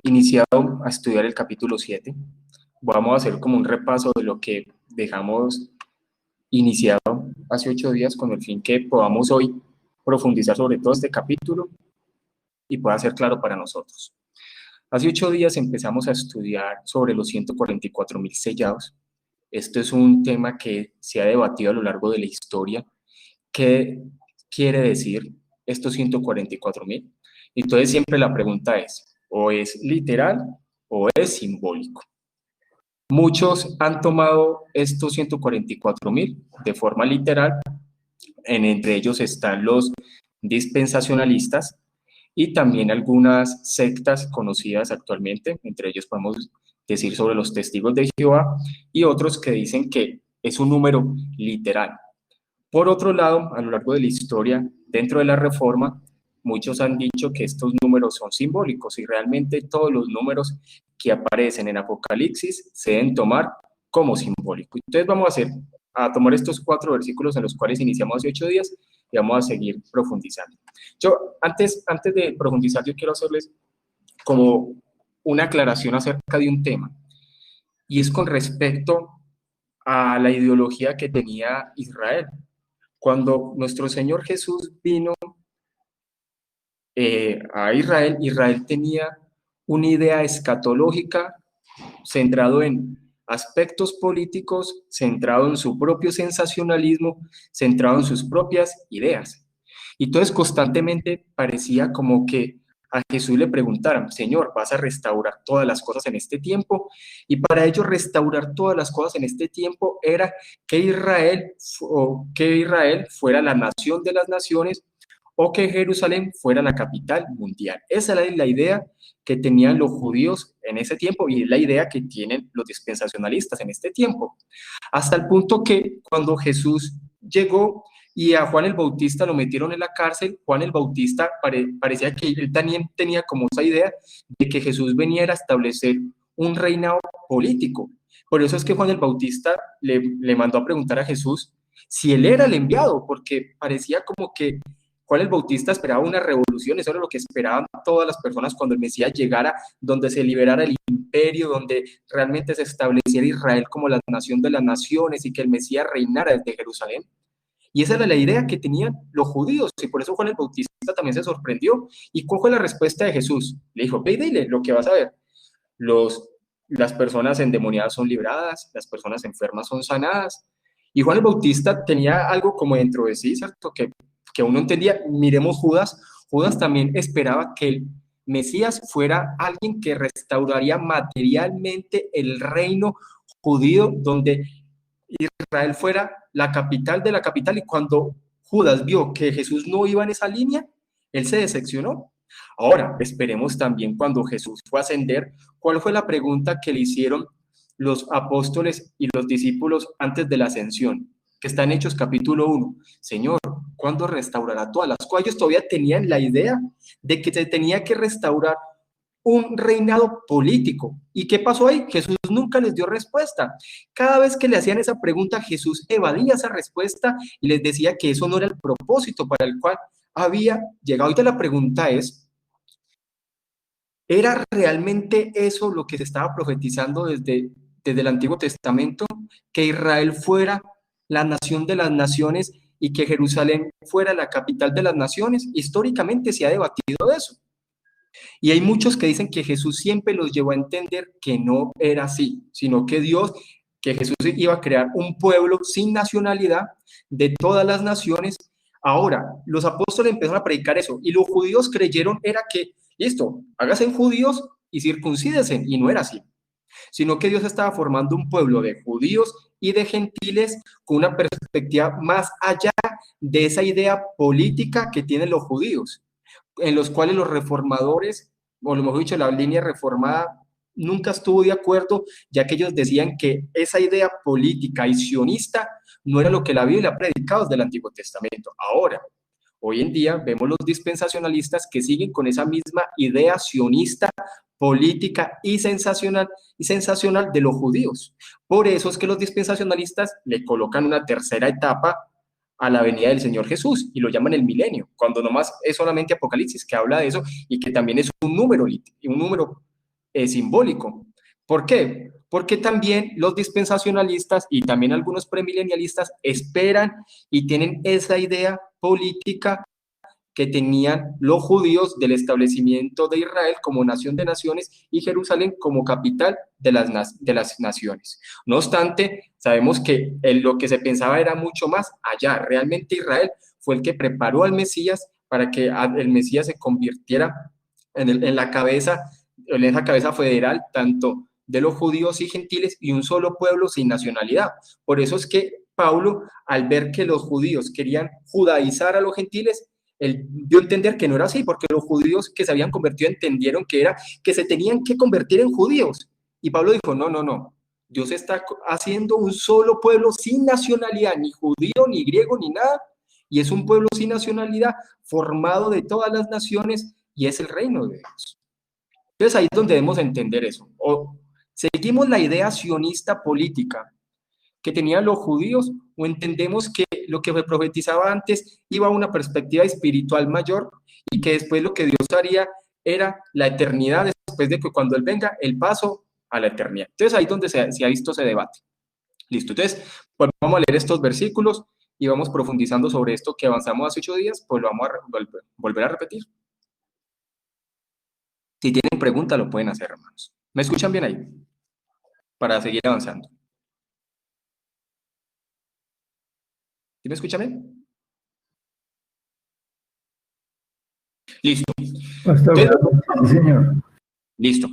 iniciado a estudiar el capítulo 7. Vamos a hacer como un repaso de lo que dejamos iniciado hace 8 días con el fin que podamos hoy profundizar sobre todo este capítulo y pueda ser claro para nosotros. Hace 8 días empezamos a estudiar sobre los 144.000 sellados. Esto es un tema que se ha debatido a lo largo de la historia. ¿Qué quiere decir estos 144.000? Entonces siempre la pregunta es, ¿o es literal o es simbólico? Muchos han tomado estos 144.000 de forma literal, entre ellos están los dispensacionalistas y también algunas sectas conocidas actualmente, entre ellos podemos decir sobre los testigos de Jehová y otros que dicen que es un número literal. Por otro lado, a lo largo de la historia, dentro de la Reforma, muchos han dicho que estos números son simbólicos y realmente todos los números que aparecen en Apocalipsis se deben tomar como simbólicos. Entonces vamos a tomar estos 4 versículos en los cuales iniciamos hace 8 días y vamos a seguir profundizando. Antes de profundizar, yo quiero hacerles como una aclaración acerca de un tema, y es con respecto a la ideología que tenía Israel. Cuando nuestro Señor Jesús vino a Israel, Israel tenía una idea escatológica centrado en aspectos políticos, centrado en su propio sensacionalismo, centrado en sus propias ideas. Y entonces constantemente parecía como que a Jesús le preguntaran, Señor, ¿vas a restaurar todas las cosas en este tiempo? Y para ellos restaurar todas las cosas en este tiempo era que Israel fuera la nación de las naciones o que Jerusalén fuera la capital mundial. Esa era la idea que tenían los judíos en ese tiempo y es la idea que tienen los dispensacionalistas en este tiempo. Hasta el punto que cuando Jesús llegó y a Juan el Bautista lo metieron en la cárcel, Juan el Bautista parecía que él también tenía como esa idea de que Jesús venía a establecer un reinado político. Por eso es que Juan el Bautista le mandó a preguntar a Jesús si él era el enviado, porque parecía como que Juan el Bautista esperaba una revolución, eso era lo que esperaban todas las personas cuando el Mesías llegara, donde se liberara el imperio, donde realmente se estableciera Israel como la nación de las naciones y que el Mesías reinara desde Jerusalén. Y esa era la idea que tenían los judíos, y por eso Juan el Bautista también se sorprendió. ¿Y cuál fue la respuesta de Jesús? Le dijo, ve y dile lo que vas a ver. Las personas endemoniadas son libradas, las personas enfermas son sanadas. Y Juan el Bautista tenía algo como dentro de sí, ¿cierto? Que uno entendía. Miremos Judas. Judas también esperaba que el Mesías fuera alguien que restauraría materialmente el reino judío, donde Israel fuera la capital de la capital. Y cuando Judas vio que Jesús no iba en esa línea, él se decepcionó. Ahora, esperemos también cuando Jesús fue a ascender, ¿cuál fue la pregunta que le hicieron los apóstoles y los discípulos antes de la ascensión? Que está en Hechos capítulo 1. Señor, ¿cuándo restaurará todas las cosas? Ellos todavía tenían la idea de que se tenía que restaurar un reinado político. ¿Y qué pasó ahí? Jesús nunca les dio respuesta. Cada vez que le hacían esa pregunta, Jesús evadía esa respuesta y les decía que eso no era el propósito para el cual había llegado. Ahorita la pregunta es, ¿era realmente eso lo que se estaba profetizando desde el Antiguo Testamento? Que Israel fuera la nación de las naciones y que Jerusalén fuera la capital de las naciones. Históricamente se ha debatido eso. Y hay muchos que dicen que Jesús siempre los llevó a entender que no era así, sino que Jesús iba a crear un pueblo sin nacionalidad de todas las naciones. Ahora, los apóstoles empezaron a predicar eso y los judíos creyeron era que, listo, háganse judíos y circuncídense, y no era así, sino que Dios estaba formando un pueblo de judíos y de gentiles con una perspectiva más allá de esa idea política que tienen los judíos, en los cuales los reformadores, o lo mejor dicho, la línea reformada nunca estuvo de acuerdo, ya que ellos decían que esa idea política y sionista no era lo que la Biblia ha predicado desde el Antiguo Testamento. Ahora, hoy en día vemos los dispensacionalistas que siguen con esa misma idea sionista, política y sensacional de los judíos. Por eso es que los dispensacionalistas le colocan una tercera etapa a la venida del Señor Jesús, y lo llaman el milenio, cuando nomás es solamente Apocalipsis que habla de eso, y que también es un número simbólico. ¿Por qué? Porque también los dispensacionalistas y también algunos premilenialistas esperan y tienen esa idea política que tenían los judíos del establecimiento de Israel como nación de naciones y Jerusalén como capital de las naciones. No obstante, sabemos que lo que se pensaba era mucho más allá. Realmente Israel fue el que preparó al Mesías para que el Mesías se convirtiera en la cabeza, en esa cabeza federal, tanto de los judíos y gentiles y un solo pueblo sin nacionalidad. Por eso es que Pablo, al ver que los judíos querían judaizar a los gentiles, él dio a entender que no era así, porque los judíos que se habían convertido entendieron que era que se tenían que convertir en judíos. Y Pablo dijo, no, no, no, Dios está haciendo un solo pueblo sin nacionalidad, ni judío, ni griego, ni nada, y es un pueblo sin nacionalidad, formado de todas las naciones, y es el reino de Dios. Entonces ahí es donde debemos entender eso. O seguimos la idea sionista política que tenían los judíos, o entendemos que lo que se profetizaba antes iba a una perspectiva espiritual mayor y que después lo que Dios haría era la eternidad, después de que cuando Él venga, el paso a la eternidad. Entonces ahí es donde se ha visto ese debate. Listo, entonces pues vamos a leer estos versículos y vamos profundizando sobre esto que avanzamos hace 8 días, pues lo vamos a volver a repetir. Si tienen preguntas, lo pueden hacer, hermanos. ¿Me escuchan bien ahí? Para seguir avanzando. ¿Sí me escuchan bien? Listo. Entonces, Sí, señor. listo.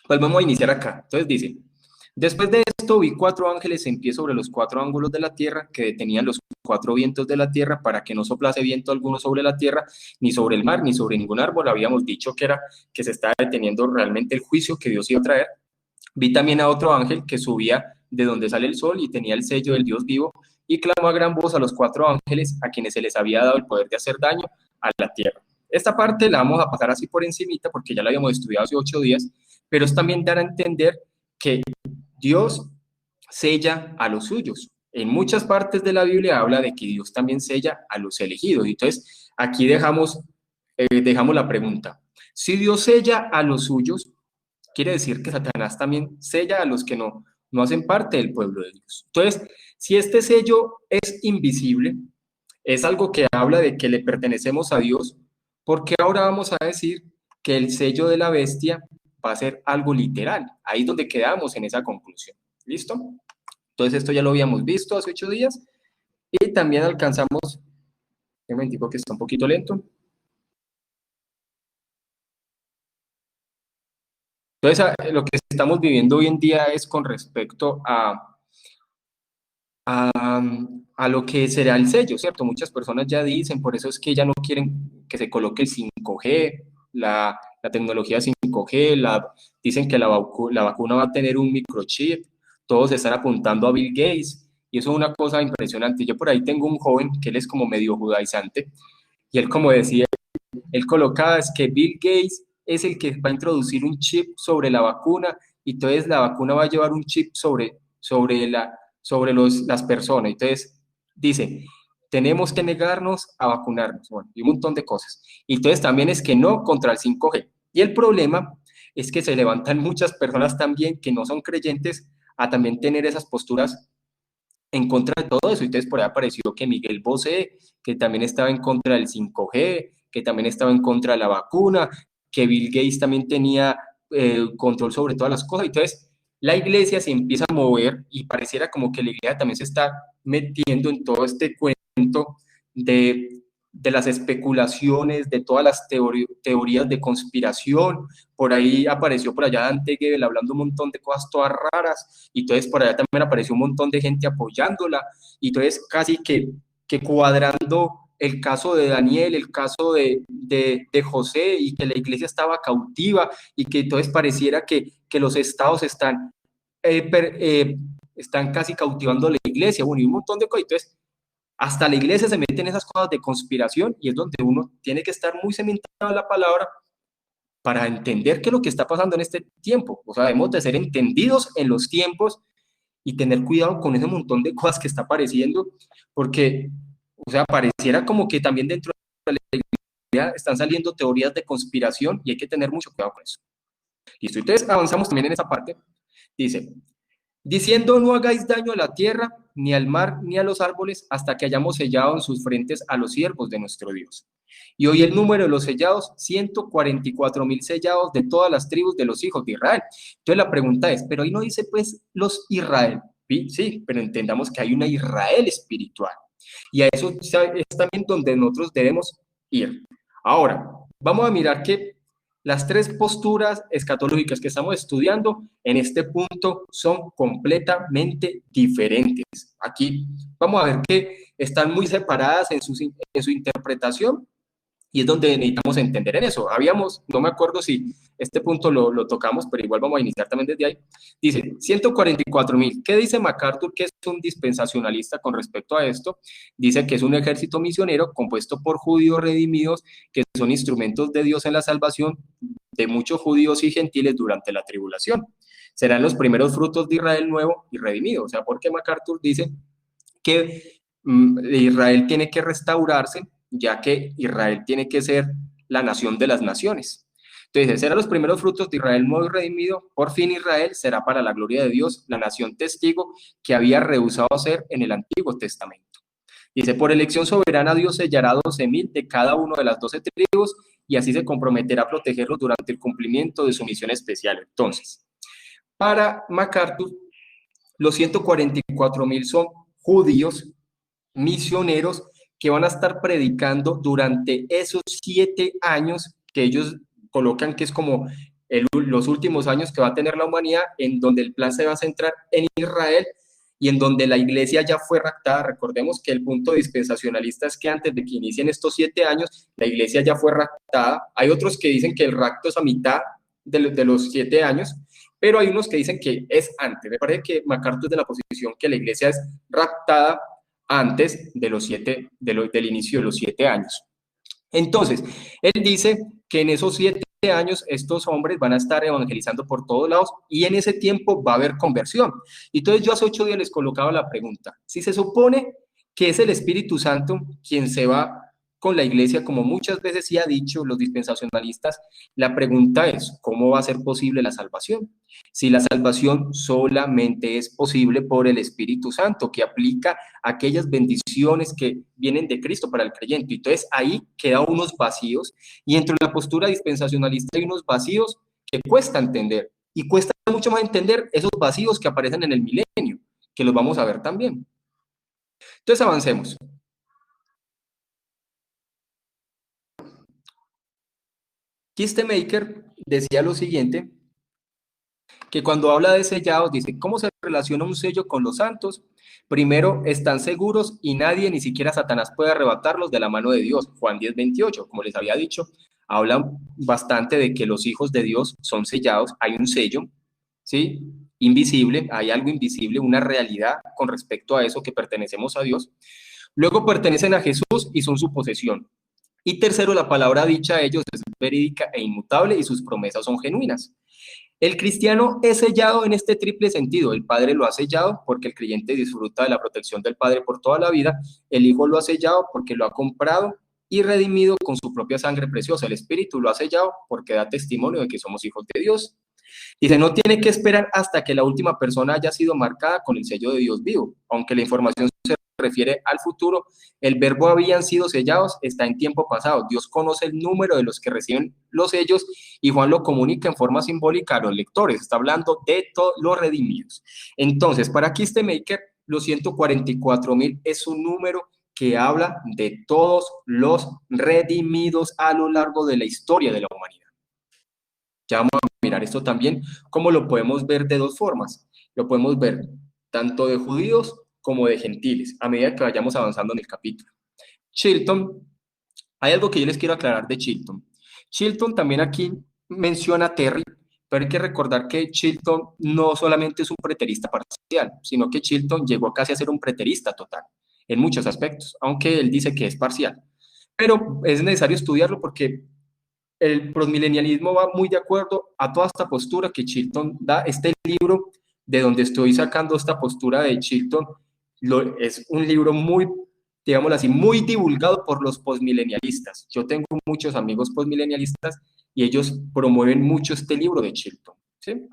Pues vamos a iniciar acá. Entonces dice, después de esto vi 4 ángeles en pie sobre los 4 ángulos de la tierra que detenían los 4 vientos de la tierra para que no soplase viento alguno sobre la tierra, ni sobre el mar, ni sobre ningún árbol. Habíamos dicho que era que se estaba deteniendo realmente el juicio que Dios iba a traer. Vi también a otro ángel que subía de donde sale el sol y tenía el sello del Dios vivo y clamó a gran voz a los 4 ángeles a quienes se les había dado el poder de hacer daño a la tierra. Esta parte la vamos a pasar así por encimita porque ya la habíamos estudiado hace 8 días, pero es también dar a entender que Dios sella a los suyos. En muchas partes de la Biblia habla de que Dios también sella a los elegidos. Entonces, aquí dejamos la pregunta. Si Dios sella a los suyos, quiere decir que Satanás también sella a los que no hacen parte del pueblo de Dios. Entonces, si este sello es invisible, es algo que habla de que le pertenecemos a Dios, porque ahora vamos a decir que el sello de la bestia va a ser algo literal. Ahí es donde quedamos en esa conclusión. ¿Listo? Entonces esto ya lo habíamos visto hace 8 días y también alcanzamos, un momentico que está un poquito lento. Entonces lo que estamos viviendo hoy en día es con respecto a lo que será el sello, ¿cierto? Muchas personas ya dicen, por eso es que ya no quieren que se coloque el 5G, la tecnología 5G, dicen que la vacuna va a tener un microchip, todos están apuntando a Bill Gates, y eso es una cosa impresionante. Yo por ahí tengo un joven que él es como medio judaizante, y él como decía, él colocaba es que Bill Gates es el que va a introducir un chip sobre la vacuna, y entonces la vacuna va a llevar un chip sobre las personas. Entonces, dice, tenemos que negarnos a vacunarnos, bueno, y un montón de cosas. Y entonces también es que no contra el 5G. Y el problema es que se levantan muchas personas también que no son creyentes a también tener esas posturas en contra de todo eso. Entonces por ahí apareció que Miguel Bosé, que también estaba en contra del 5G, que también estaba en contra de la vacuna, que Bill Gates también tenía control sobre todas las cosas. Entonces la iglesia se empieza a mover y pareciera como que la iglesia también se está metiendo en todo este cuento de las especulaciones, de todas las teorías de conspiración. Por ahí apareció por allá Dante Gebel hablando un montón de cosas todas raras, y entonces por allá también apareció un montón de gente apoyándola, y entonces casi que cuadrando el caso de Daniel, el caso de José, y que la iglesia estaba cautiva, y que entonces pareciera que los estados están casi cautivando la iglesia, bueno, y un montón de cosas. Entonces, hasta la iglesia se mete en esas cosas de conspiración, y es donde uno tiene que estar muy cementado en la palabra para entender qué es lo que está pasando en este tiempo. O sea, debemos de ser entendidos en los tiempos y tener cuidado con ese montón de cosas que está apareciendo, porque O sea, pareciera como que también dentro de la iglesia están saliendo teorías de conspiración y hay que tener mucho cuidado con eso. Listo, entonces avanzamos también en esa parte. Dice, diciendo no hagáis daño a la tierra, ni al mar, ni a los árboles, hasta que hayamos sellado en sus frentes a los siervos de nuestro Dios. Y hoy el número de los sellados, 144,000 sellados de todas las tribus de los hijos de Israel. Entonces la pregunta es, pero ahí no dice pues los Israel, ¿sí? Sí, pero entendamos que hay una Israel espiritual. Y a eso es también donde nosotros debemos ir. Ahora, vamos a mirar que las tres posturas escatológicas que estamos estudiando en este punto son completamente diferentes. Aquí vamos a ver que están muy separadas en su interpretación y es donde necesitamos entender en eso. No me acuerdo si este punto lo tocamos, pero igual vamos a iniciar también desde ahí. Dice, 144,000. ¿Qué dice MacArthur, que es un dispensacionalista con respecto a esto? Dice que es un ejército misionero compuesto por judíos redimidos, que son instrumentos de Dios en la salvación de muchos judíos y gentiles durante la tribulación. Serán los primeros frutos de Israel nuevo y redimido. O sea, porque MacArthur dice que Israel tiene que restaurarse, ya que Israel tiene que ser la nación de las naciones. Entonces, serán los primeros frutos de Israel nuevo y redimido. Por fin Israel será para la gloria de Dios la nación testigo que había rehusado ser en el Antiguo Testamento. Dice, por elección soberana Dios sellará 12,000 de cada uno de las 12 tribus y así se comprometerá a protegerlos durante el cumplimiento de su misión especial. Entonces, para MacArthur, los 144,000 son judíos misioneros que van a estar predicando durante esos 7 años que ellos colocan que es como los últimos años que va a tener la humanidad, en donde el plan se va a centrar en Israel y en donde la iglesia ya fue raptada. Recordemos que el punto dispensacionalista es que antes de que inicien estos 7 años, la iglesia ya fue raptada. Hay otros que dicen que el rapto es a mitad de los 7 años, pero hay unos que dicen que es antes. Me parece que MacArthur es de la posición que la iglesia es raptada antes de del inicio de los 7 años. Entonces, él dice que en esos 7 años estos hombres van a estar evangelizando por todos lados y en ese tiempo va a haber conversión. Entonces yo hace 8 días les colocaba la pregunta, si se supone que es el Espíritu Santo quien se va con la iglesia, como muchas veces sí ha dicho los dispensacionalistas, la pregunta es, ¿cómo va a ser posible la salvación? Si la salvación solamente es posible por el Espíritu Santo, que aplica aquellas bendiciones que vienen de Cristo para el creyente. Entonces ahí quedan unos vacíos y entre la postura dispensacionalista hay unos vacíos que cuesta entender y cuesta mucho más entender esos vacíos que aparecen en el milenio, que los vamos a ver también. Entonces avancemos. Kistemaker decía lo siguiente, que cuando habla de sellados, dice, ¿cómo se relaciona un sello con los santos? Primero, están seguros y nadie, ni siquiera Satanás, puede arrebatarlos de la mano de Dios. Juan 10:28, como les había dicho, hablan bastante de que los hijos de Dios son sellados, hay un sello, ¿sí? Invisible, hay algo invisible, una realidad con respecto a eso que pertenecemos a Dios. Luego pertenecen a Jesús y son su posesión. Y tercero, la palabra dicha a ellos es verídica e inmutable y sus promesas son genuinas. El cristiano es sellado en este triple sentido. El Padre lo ha sellado porque el creyente disfruta de la protección del Padre por toda la vida. El Hijo lo ha sellado porque lo ha comprado y redimido con su propia sangre preciosa. El Espíritu lo ha sellado porque da testimonio de que somos hijos de Dios. Dice, no tiene que esperar hasta que la última persona haya sido marcada con el sello de Dios vivo. Aunque la información se refiere al futuro, el verbo habían sido sellados está en tiempo pasado. Dios conoce el número de los que reciben los sellos y Juan lo comunica en forma simbólica a los lectores. Está hablando de todos los redimidos. Entonces, para Kistemaker, los 144,000 es un número que habla de todos los redimidos a lo largo de la historia de la humanidad. Ya vamos a mirar esto también, cómo lo podemos ver de dos formas. Lo podemos ver tanto de judíos como de gentiles, a medida que vayamos avanzando en el capítulo. Chilton, hay algo que yo les quiero aclarar de Chilton. Chilton también aquí menciona a Terry, pero hay que recordar que Chilton no solamente es un preterista parcial, sino que Chilton llegó casi a ser un preterista total, en muchos aspectos, aunque él dice que es parcial. Pero es necesario estudiarlo porque el postmilenialismo va muy de acuerdo a toda esta postura que Chilton da. Este libro, de donde estoy sacando esta postura de Chilton, es un libro muy digámoslo así, muy divulgado por los postmilenialistas. Yo tengo muchos amigos postmilenialistas y ellos promueven mucho este libro de Chilton, ¿sí?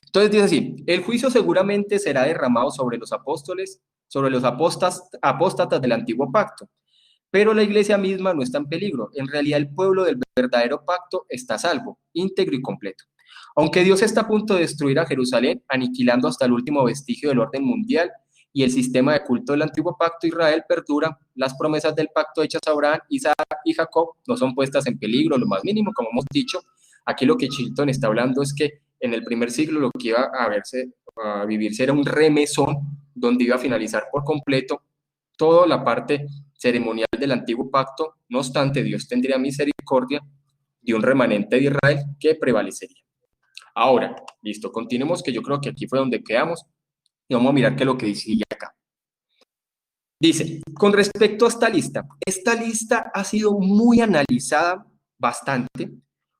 Entonces dice así, el juicio seguramente será derramado sobre los apóstoles, sobre los apóstatas del antiguo pacto, pero la iglesia misma no está en peligro. En realidad el pueblo del verdadero pacto está a salvo, íntegro y completo. Aunque Dios está a punto de destruir a Jerusalén, aniquilando hasta el último vestigio del orden mundial y el sistema de culto del antiguo pacto, Israel perdura. Las promesas del pacto hechas a Abraham, Isaac y Jacob no son puestas en peligro, lo más mínimo, como hemos dicho. Aquí lo que Chilton está hablando es que en el primer siglo lo que iba a vivirse era un remesón donde iba a finalizar por completo toda la parte ceremonial del antiguo pacto. No obstante, Dios tendría misericordia de un remanente de Israel que prevalecería. Ahora, listo, continuemos, que yo creo que aquí fue donde quedamos y vamos a mirar qué es lo que dice acá. Dice, con respecto a esta lista ha sido muy analizada bastante,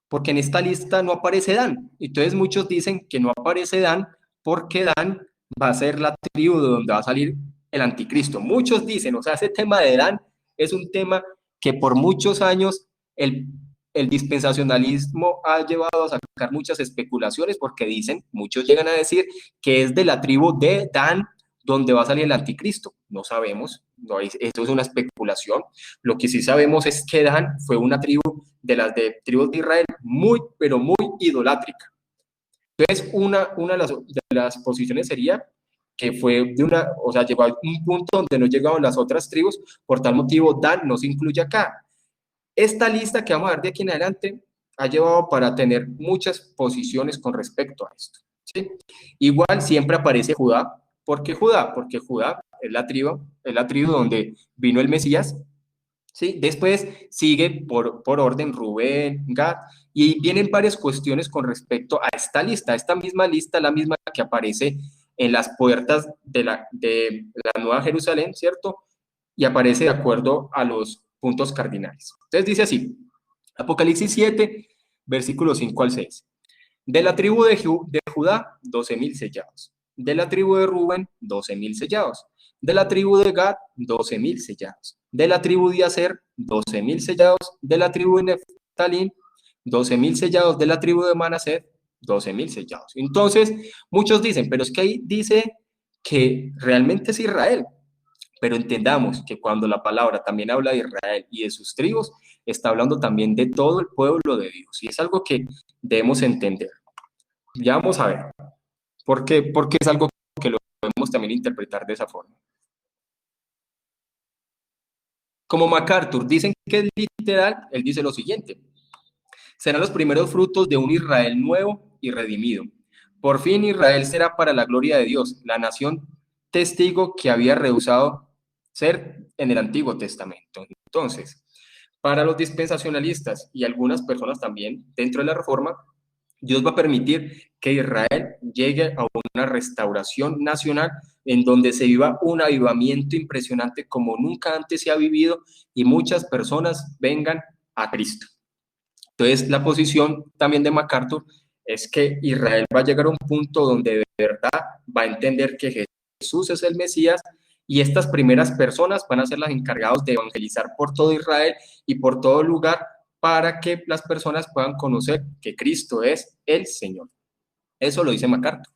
porque en esta lista no aparece Dan. Entonces muchos dicen que no aparece Dan porque Dan va a ser la tribu de donde va a salir el anticristo. Muchos dicen, o sea, ese tema de Dan es un tema que por muchos años el dispensacionalismo ha llevado a sacar muchas especulaciones porque dicen, muchos llegan a decir que es de la tribu de Dan donde va a salir el anticristo. No sabemos, no, esto es una especulación. Lo que sí sabemos es que Dan fue una tribu de las tribus de Israel muy, pero muy idolátrica. Entonces, una de las posiciones sería que fue o sea, llegó a un punto donde no llegaban las otras tribus, por tal motivo Dan no se incluye acá. Esta lista que vamos a ver de aquí en adelante ha llevado para tener muchas posiciones con respecto a esto, ¿sí? Igual siempre aparece Judá. ¿Por qué Judá? Porque Judá es la tribu donde vino el Mesías, ¿sí? Después sigue por orden Rubén, Gad, y vienen varias cuestiones con respecto a esta misma lista, la misma que aparece en las puertas de la Nueva Jerusalén, ¿cierto? Y aparece de acuerdo a los puntos cardinales. Entonces dice así, Apocalipsis 7, versículos 5 al 6. De la tribu de Judá, 12,000 sellados. De la tribu de Rubén, 12,000 sellados. De la tribu de Gad, 12,000 sellados. De la tribu de Aser, 12,000 sellados. De la tribu de Neftalí, 12,000 sellados. De la tribu de Manasés, 12,000 sellados. Entonces, muchos dicen, pero es que ahí dice que realmente es Israel. Pero entendamos que cuando la palabra también habla de Israel y de sus tribus, está hablando también de todo el pueblo de Dios. Y es algo que debemos entender. Ya vamos a ver. Porque es algo que lo podemos también interpretar de esa forma. Como MacArthur dicen que es literal, él dice lo siguiente: serán los primeros frutos de un Israel nuevo y redimido. Por fin Israel será para la gloria de Dios, la nación testigo que había rehusado ser en el Antiguo Testamento. Entonces, para los dispensacionalistas y algunas personas también dentro de la Reforma, Dios va a permitir que Israel llegue a una restauración nacional en donde se viva un avivamiento impresionante como nunca antes se ha vivido y muchas personas vengan a Cristo. Entonces, la posición también de MacArthur es que Israel va a llegar a un punto donde de verdad va a entender que Jesús es el Mesías y estas primeras personas van a ser las encargadas de evangelizar por todo Israel y por todo lugar para que las personas puedan conocer que Cristo es el Señor. Eso lo dice MacArthur.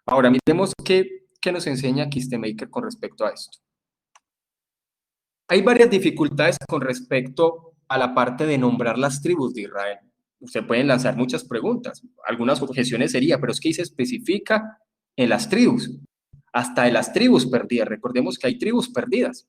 Ahora, miremos qué nos enseña Kistemaker con respecto a esto. Hay varias dificultades con respecto a la parte de nombrar las tribus de Israel. Se pueden lanzar muchas preguntas. Algunas objeciones sería, pero es que ahí se especifica en las tribus, hasta de las tribus perdidas. Recordemos que hay tribus perdidas,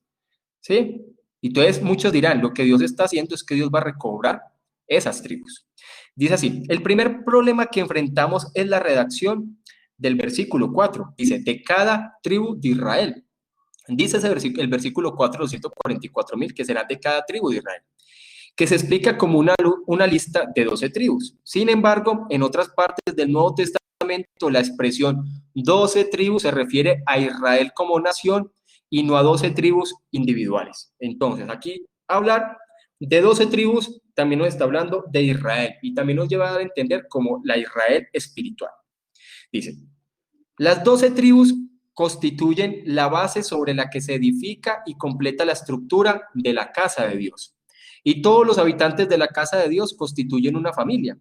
¿sí? Y entonces muchos dirán, lo que Dios está haciendo es que Dios va a recobrar esas tribus. Dice así, el primer problema que enfrentamos es la redacción del versículo 4. Dice, de cada tribu de Israel. Dice el versículo 4, los 144,000 que serán de cada tribu de Israel, que se explica como una lista de 12 tribus. Sin embargo, en otras partes del Nuevo Testamento, la expresión 12 tribus se refiere a Israel como nación y no a 12 tribus individuales. Entonces, aquí hablar de 12 tribus también nos está hablando de Israel y también nos lleva a entender como la Israel espiritual. Dice, las 12 tribus constituyen la base sobre la que se edifica y completa la estructura de la casa de Dios. Y todos los habitantes de la casa de Dios constituyen una familia.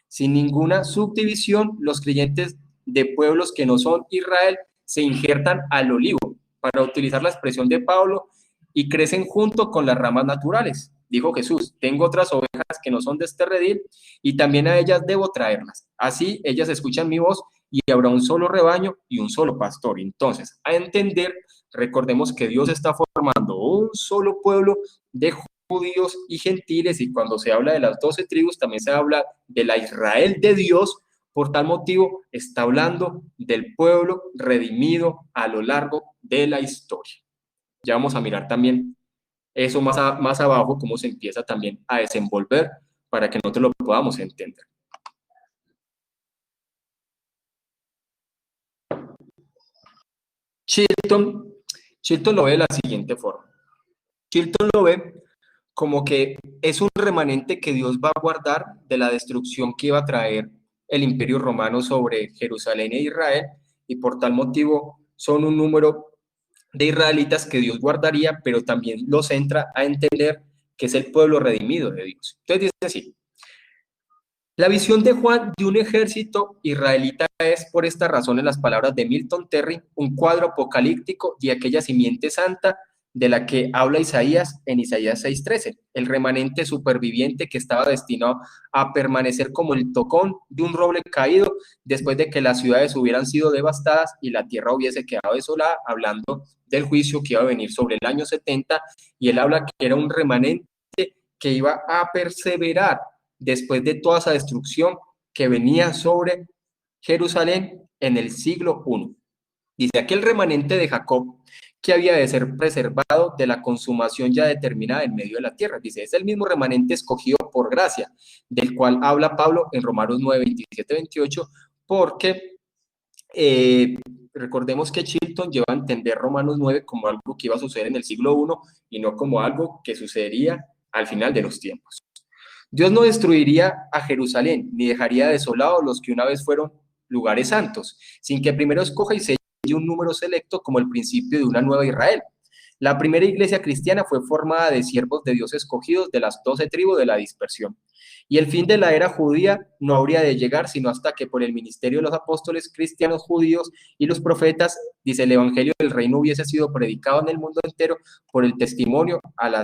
Sin ninguna subdivisión, los creyentes de pueblos que no son Israel se injertan al olivo, para utilizar la expresión de Pablo, y crecen junto con las ramas naturales. Dijo Jesús: tengo otras ovejas que no son de este redil, y también a ellas debo traerlas. Así ellas escuchan mi voz, y habrá un solo rebaño y un solo pastor. Entonces, a entender, recordemos que Dios está formando un solo pueblo de judíos y gentiles, y cuando se habla de las 12 tribus, también se habla de la Israel de Dios. Por tal motivo, está hablando del pueblo redimido a lo largo de la historia. Ya vamos a mirar también eso más abajo, cómo se empieza también a desenvolver para que nosotros lo podamos entender. Chilton lo ve de la siguiente forma. Chilton lo ve como que es un remanente que Dios va a guardar de la destrucción que iba a traer el Imperio Romano sobre Jerusalén e Israel, y por tal motivo son un número de israelitas que Dios guardaría, pero también los entra a entender que es el pueblo redimido de Dios. Entonces dice así: la visión de Juan de un ejército israelita es, por esta razón, en las palabras de Milton Terry, un cuadro apocalíptico de aquella simiente santa de la que habla Isaías en Isaías 6:13, el remanente superviviente que estaba destinado a permanecer como el tocón de un roble caído después de que las ciudades hubieran sido devastadas y la tierra hubiese quedado desolada, hablando del juicio que iba a venir sobre el año 70, y él habla que era un remanente que iba a perseverar después de toda esa destrucción que venía sobre Jerusalén en el siglo I. Dice: aquel remanente de Jacob que había de ser preservado de la consumación ya determinada en medio de la tierra. Dice: es el mismo remanente escogido por gracia, del cual habla Pablo en Romanos 9, 27, 28, porque recordemos que Chilton lleva a entender Romanos 9 como algo que iba a suceder en el siglo I y no como algo que sucedería al final de los tiempos. Dios no destruiría a Jerusalén, ni dejaría desolados los que una vez fueron lugares santos, sin que primero escoja y selle un número selecto como el principio de una nueva Israel. La primera iglesia cristiana fue formada de siervos de Dios escogidos de las 12 tribus de la dispersión. Y el fin de la era judía no habría de llegar sino hasta que por el ministerio de los apóstoles cristianos judíos y los profetas, dice, el evangelio del reino hubiese sido predicado en el mundo entero por el testimonio a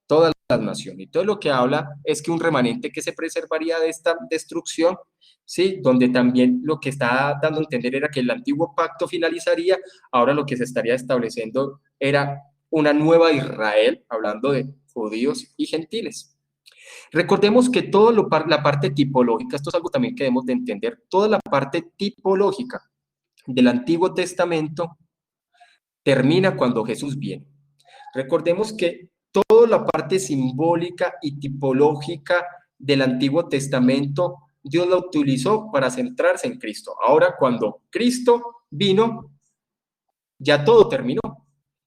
todas las naciones. Y todo lo que habla es que un remanente que se preservaría de esta destrucción, ¿sí? Donde también lo que está dando a entender era que el antiguo pacto finalizaría, ahora lo que se estaría estableciendo era una nueva Israel, hablando de judíos y gentiles. Recordemos que toda la parte tipológica, esto es algo también que debemos de entender, toda la parte tipológica del Antiguo Testamento termina cuando Jesús viene. Recordemos que toda la parte simbólica y tipológica del Antiguo Testamento, Dios la utilizó para centrarse en Cristo. Ahora, cuando Cristo vino, ya todo terminó.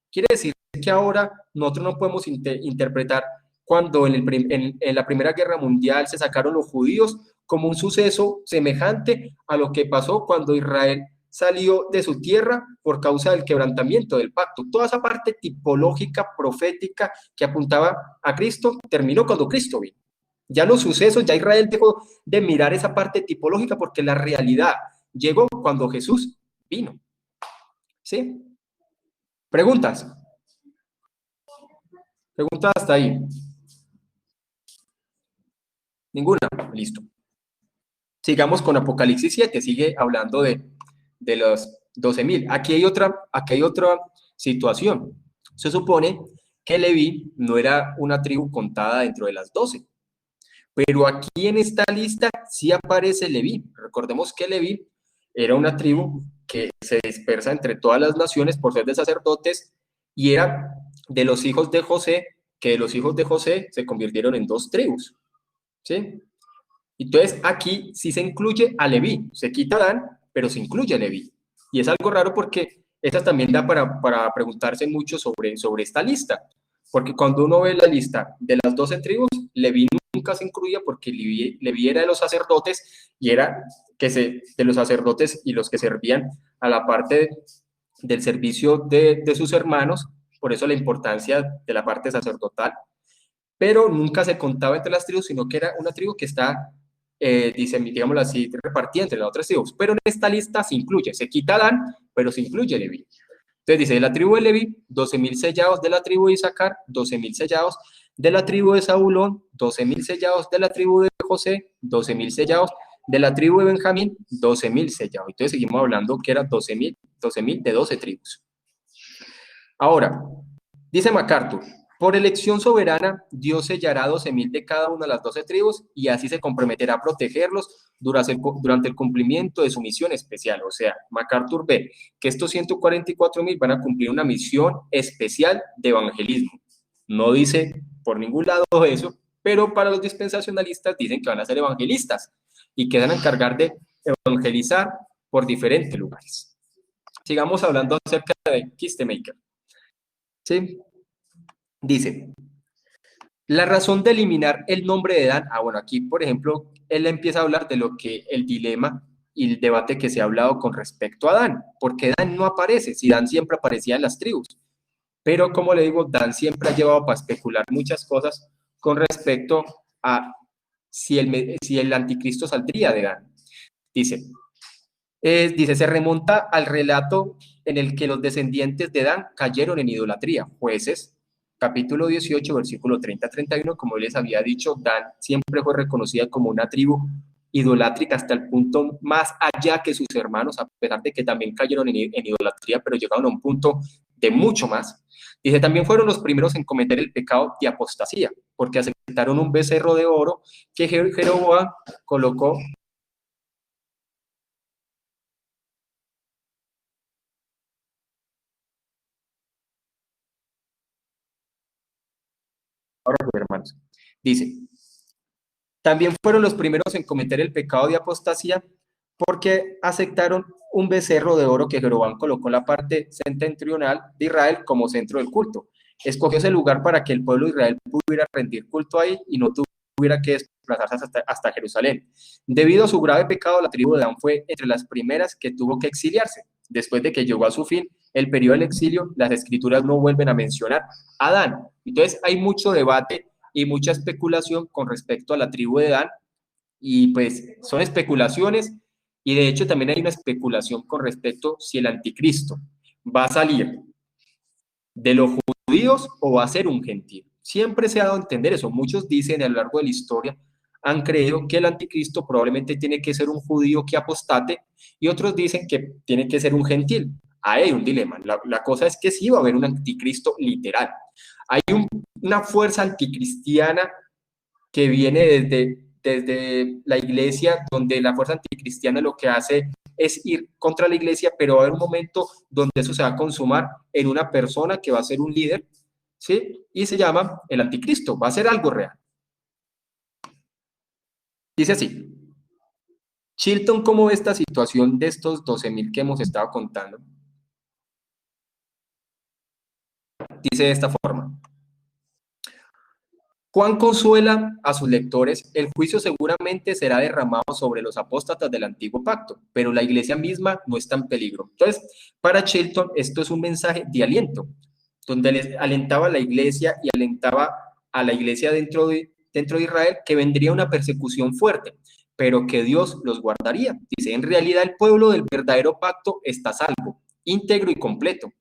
Quiere decir que ahora nosotros no podemos interpretar cuando en la Primera Guerra Mundial se sacaron los judíos como un suceso semejante a lo que pasó cuando Israel salió de su tierra por causa del quebrantamiento del pacto. Toda esa parte tipológica, profética, que apuntaba a Cristo, terminó cuando Cristo vino. Ya los sucesos, ya Israel dejó de mirar esa parte tipológica porque la realidad llegó cuando Jesús vino. ¿Sí? ¿Preguntas? ¿Preguntas hasta ahí? Ninguna. Listo. Sigamos con Apocalipsis 7. Sigue hablando de los 12,000. Aquí hay otra situación. Se supone que Leví no era una tribu contada dentro de las 12. Pero aquí en esta lista sí aparece Leví. Recordemos que Leví era una tribu que se dispersa entre todas las naciones por ser de sacerdotes y era de los hijos de José, que de los hijos de José se convirtieron en 2 tribus. ¿Sí? Entonces aquí sí se incluye a Leví. Se quita a Dan, pero se incluye a Leví. Y es algo raro porque esta también da para preguntarse mucho sobre esta lista. Porque cuando uno ve la lista de las 12 tribus, Leví nunca se incluía porque Leví era de los sacerdotes y era de los sacerdotes y los que servían a la parte del servicio de sus hermanos, por eso la importancia de la parte sacerdotal, pero nunca se contaba entre las tribus, sino que era una tribu que está, digámoslo así, repartida entre las otras tribus. Pero en esta lista se incluye, se quita Dan, pero se incluye Leví. Entonces dice, de la tribu de Leví, 12.000 sellados; de la tribu de Isaacar, 12.000 sellados; de la tribu de Zabulón, 12.000 sellados; de la tribu de José, 12.000 sellados; de la tribu de Benjamín, 12.000 sellados. Entonces seguimos hablando que eran 12.000 de 12 tribus. Ahora, dice MacArthur, por elección soberana, Dios sellará 12.000 de cada una de las 12 tribus y así se comprometerá a protegerlos durante el cumplimiento de su misión especial. O sea, MacArthur ve que estos 144.000 van a cumplir una misión especial de evangelismo. No dice por ningún lado eso, pero para los dispensacionalistas dicen que van a ser evangelistas y que van a encargar de evangelizar por diferentes lugares. Sigamos hablando acerca de Kistemaker. ¿Sí? Dice, la razón de eliminar el nombre de Dan, bueno, aquí, por ejemplo, él empieza a hablar de lo que el dilema y el debate que se ha hablado con respecto a Dan, porque Dan no aparece, si Dan siempre aparecía en las tribus, pero como le digo, Dan siempre ha llevado para especular muchas cosas con respecto a si el anticristo saldría de Dan. Dice, se remonta al relato en el que los descendientes de Dan cayeron en idolatría. Jueces, capítulo 18, versículo 30-31, como les había dicho, Dan siempre fue reconocida como una tribu idolátrica hasta el punto más allá que sus hermanos, a pesar de que también cayeron en idolatría, pero llegaron a un punto de mucho más. Dice, también fueron los primeros en cometer el pecado de apostasía, porque aceptaron un becerro de oro que Jeroboam colocó. Ahora, hermanos, dice, también fueron los primeros en cometer el pecado de apostasía porque aceptaron un becerro de oro que Jeroboam colocó en la parte septentrional de Israel como centro del culto. Escogió ese lugar para que el pueblo de Israel pudiera rendir culto ahí y no tuviera que desplazarse hasta Jerusalén. Debido a su grave pecado, la tribu de Dan fue entre las primeras que tuvo que exiliarse. Después de que llegó a su fin el periodo del exilio, las escrituras no vuelven a mencionar a Dan. Entonces hay mucho debate y mucha especulación con respecto a la tribu de Dan, y pues son especulaciones, y de hecho también hay una especulación con respecto si el anticristo va a salir de los judíos o va a ser un gentil. Siempre se ha dado a entender eso. Muchos dicen a lo largo de la historia, han creído que el anticristo probablemente tiene que ser un judío que apostate, y otros dicen que tiene que ser un gentil. Ahí hay un dilema. La cosa es que sí va a haber un anticristo literal. Hay una fuerza anticristiana que viene desde la iglesia, donde la fuerza anticristiana lo que hace es ir contra la iglesia, pero va a haber un momento donde eso se va a consumar en una persona que va a ser un líder, ¿sí? Y se llama el anticristo, va a ser algo real. Dice así, Chilton, ¿cómo ve esta situación de estos 12.000 que hemos estado contando? Dice de esta forma, Juan consuela a sus lectores, el juicio seguramente será derramado sobre los apóstatas del antiguo pacto, pero la iglesia misma no está en peligro. Entonces, para Chilton, esto es un mensaje de aliento, donde les alentaba a la iglesia y alentaba a la iglesia dentro de Israel que vendría una persecución fuerte, pero que Dios los guardaría. Dice, en realidad el pueblo del verdadero pacto está a salvo, íntegro y completo.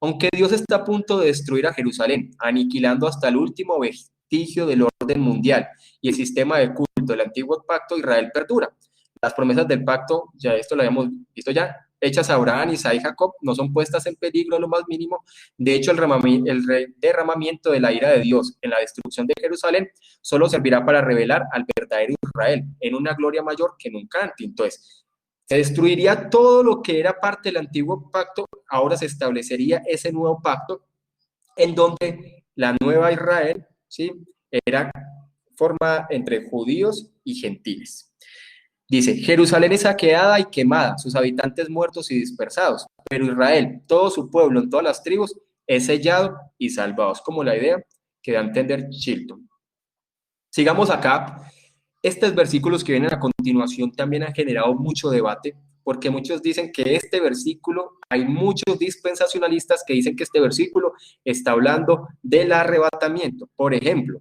Aunque Dios está a punto de destruir a Jerusalén, aniquilando hasta el último vestigio del orden mundial y el sistema de culto del antiguo pacto, Israel perdura. Las promesas del pacto, ya esto lo habíamos visto ya, hechas a Abraham, Isaac y Jacob, no son puestas en peligro en lo más mínimo. De hecho, el derramamiento de la ira de Dios en la destrucción de Jerusalén solo servirá para revelar al verdadero Israel en una gloria mayor que nunca antes. Entonces, se destruiría todo lo que era parte del antiguo pacto, ahora se establecería ese nuevo pacto en donde la nueva Israel, ¿sí?, era formada entre judíos y gentiles. Dice, Jerusalén es saqueada y quemada, sus habitantes muertos y dispersados, pero Israel, todo su pueblo en todas las tribus, es sellado y salvado. Es como la idea que da a entender Chilton. Sigamos acá. Estos versículos que vienen a continuación también han generado mucho debate, porque muchos dicen que este versículo, hay muchos dispensacionalistas que dicen que este versículo está hablando del arrebatamiento. Por ejemplo,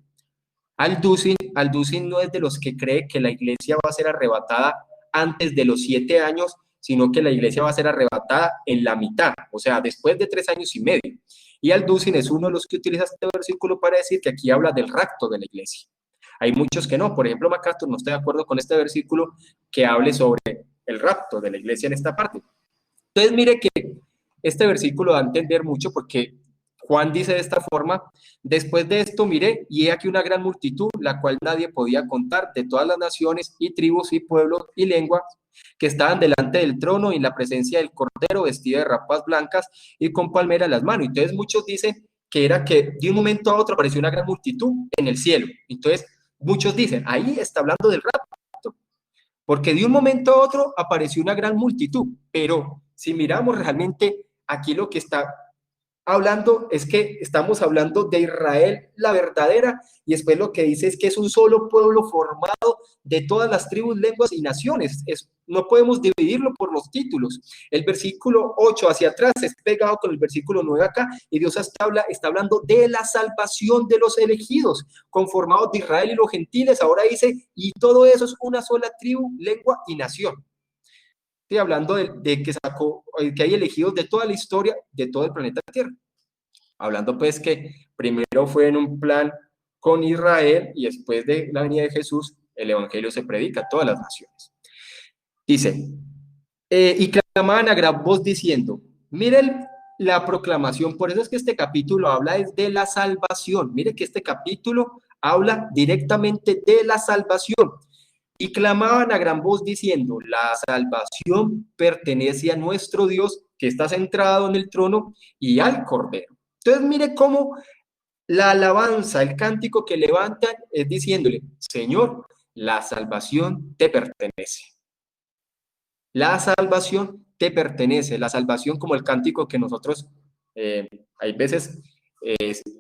Alducin no es de los que cree que la iglesia va a ser arrebatada antes de los 7 años, sino que la iglesia va a ser arrebatada en la mitad, o sea, después de 3 años y medio. Y Alducin es uno de los que utiliza este versículo para decir que aquí habla del rapto de la iglesia. Hay muchos que no. Por ejemplo, MacArthur no está de acuerdo con este versículo que hable sobre el rapto de la iglesia en esta parte. Entonces, mire que este versículo da a entender mucho porque Juan dice de esta forma: después de esto miré y he aquí una gran multitud, la cual nadie podía contar, de todas las naciones y tribus y pueblos y lenguas, que estaban delante del trono y en la presencia del Cordero, vestida de ropas blancas y con palmera en las manos. Entonces muchos dicen que era que de un momento a otro apareció una gran multitud en el cielo. Entonces muchos dicen, ahí está hablando del rapto, porque de un momento a otro apareció una gran multitud. Pero si miramos realmente aquí lo que está hablando es que estamos hablando de Israel, la verdadera, y después lo que dice es que es un solo pueblo formado de todas las tribus, lenguas y naciones. No podemos dividirlo por los títulos. El versículo 8 hacia atrás es pegado con el versículo 9 acá, y Dios está hablando de la salvación de los elegidos, conformados de Israel y los gentiles. Ahora dice, y todo eso es una sola tribu, lengua y nación. Estoy hablando de que hay elegidos de toda la historia, de todo el planeta Tierra. Hablando pues que primero fue en un plan con Israel y después de la venida de Jesús, el evangelio se predica a todas las naciones. Dice, y clamaban a gran voz diciendo, miren la proclamación. Por eso es que este capítulo habla de la salvación. Mire que este capítulo habla directamente de la salvación. Y clamaban a gran voz diciendo, la salvación pertenece a nuestro Dios que está centrado en el trono y al Cordero. Entonces mire cómo la alabanza, el cántico que levantan es diciéndole, Señor, la salvación te pertenece. La salvación te pertenece. La salvación, como el cántico que nosotros hay veces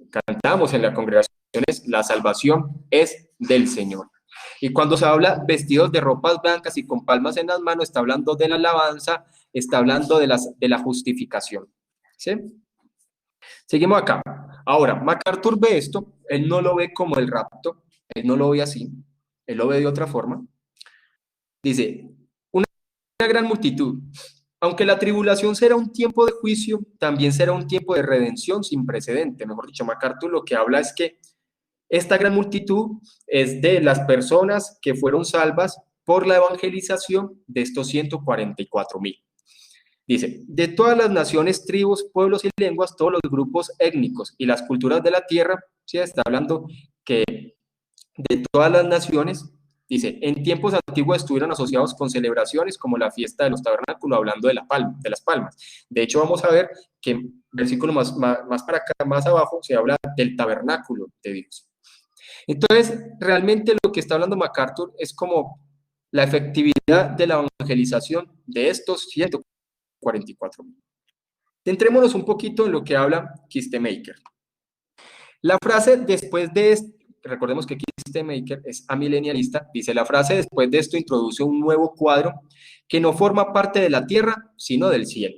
cantamos en las congregaciones, la salvación es del Señor. Y cuando se habla vestidos de ropas blancas y con palmas en las manos, está hablando de la alabanza, está hablando de la justificación. ¿Sí? Seguimos acá. Ahora, MacArthur ve esto, él no lo ve como el rapto, él no lo ve así, él lo ve de otra forma. Dice, una gran multitud. Aunque la tribulación será un tiempo de juicio, también será un tiempo de redención sin precedente. Mejor dicho, MacArthur lo que habla es que esta gran multitud es de las personas que fueron salvas por la evangelización de estos 144,000. Dice, de todas las naciones, tribus, pueblos y lenguas, todos los grupos étnicos y las culturas de la tierra, ¿sí? Está hablando que de todas las naciones, dice, en tiempos antiguos estuvieron asociados con celebraciones como la fiesta de los tabernáculos, hablando de las palmas. De hecho, vamos a ver que versículo más para acá, más abajo, se habla del tabernáculo de Dios. Entonces, realmente lo que está hablando MacArthur es como la efectividad de la evangelización de estos 144,000. Centrémonos un poquito en lo que habla Kistemaker. La frase después de esto, recordemos que Kistemaker es amilenialista, dice la frase después de esto introduce un nuevo cuadro que no forma parte de la tierra, sino del cielo.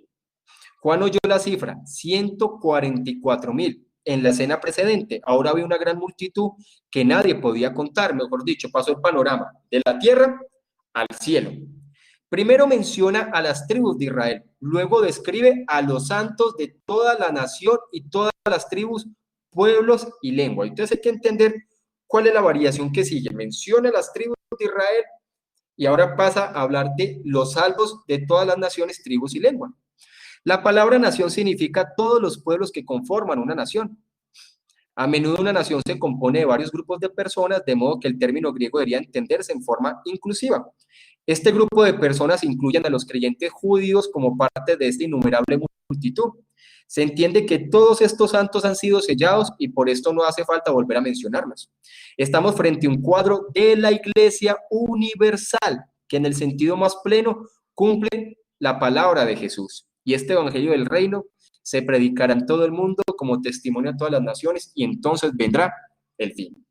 Juan oyó la cifra, 144,000. En la escena precedente, ahora había una gran multitud que nadie podía contar, mejor dicho, pasó el panorama de la tierra al cielo. Primero menciona a las tribus de Israel, luego describe a los santos de toda la nación y todas las tribus, pueblos y lengua. Entonces hay que entender cuál es la variación que sigue. Menciona a las tribus de Israel y ahora pasa a hablar de los salvos de todas las naciones, tribus y lengua. La palabra nación significa todos los pueblos que conforman una nación. A menudo una nación se compone de varios grupos de personas, de modo que el término griego debería entenderse en forma inclusiva. Este grupo de personas incluyen a los creyentes judíos como parte de esta innumerable multitud. Se entiende que todos estos santos han sido sellados y por esto no hace falta volver a mencionarlos. Estamos frente a un cuadro de la Iglesia universal, que en el sentido más pleno cumple la palabra de Jesús. Y este evangelio del reino se predicará en todo el mundo como testimonio a todas las naciones y entonces vendrá el fin.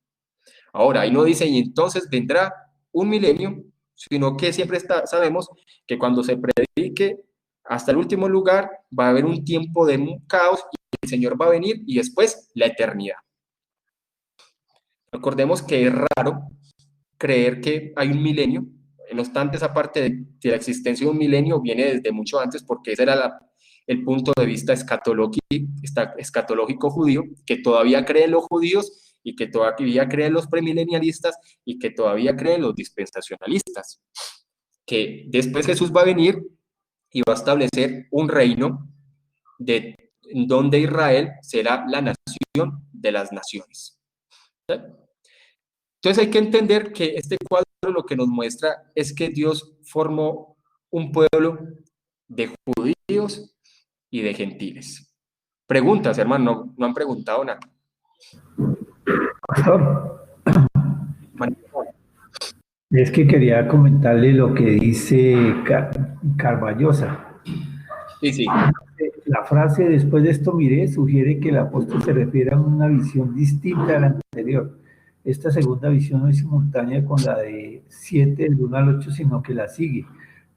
Ahora, ahí no dice y entonces vendrá un milenio, sino que siempre sabemos que cuando se predica que hasta el último lugar va a haber un tiempo de caos y el Señor va a venir y después la eternidad. Recordemos que es raro creer que hay un milenio, no obstante esa parte de la existencia de un milenio viene desde mucho antes porque ese era el punto de vista escatológico judío, que todavía creen los judíos y que todavía creen los premilenialistas y que todavía creen los dispensacionalistas, que después Jesús va a venir y va a establecer un reino donde Israel será la nación de las naciones. ¿Sí? Entonces hay que entender que este cuadro lo que nos muestra es que Dios formó un pueblo de judíos y de gentiles. Preguntas, hermano, no han preguntado nada. Pastor, es que quería comentarle lo que dice Carballosa. Sí. La frase "después de esto miré" sugiere que el apóstol se refiere a una visión distinta a la anterior. Esta segunda visión no es simultánea con la de 7, del 1 al 8, sino que la sigue.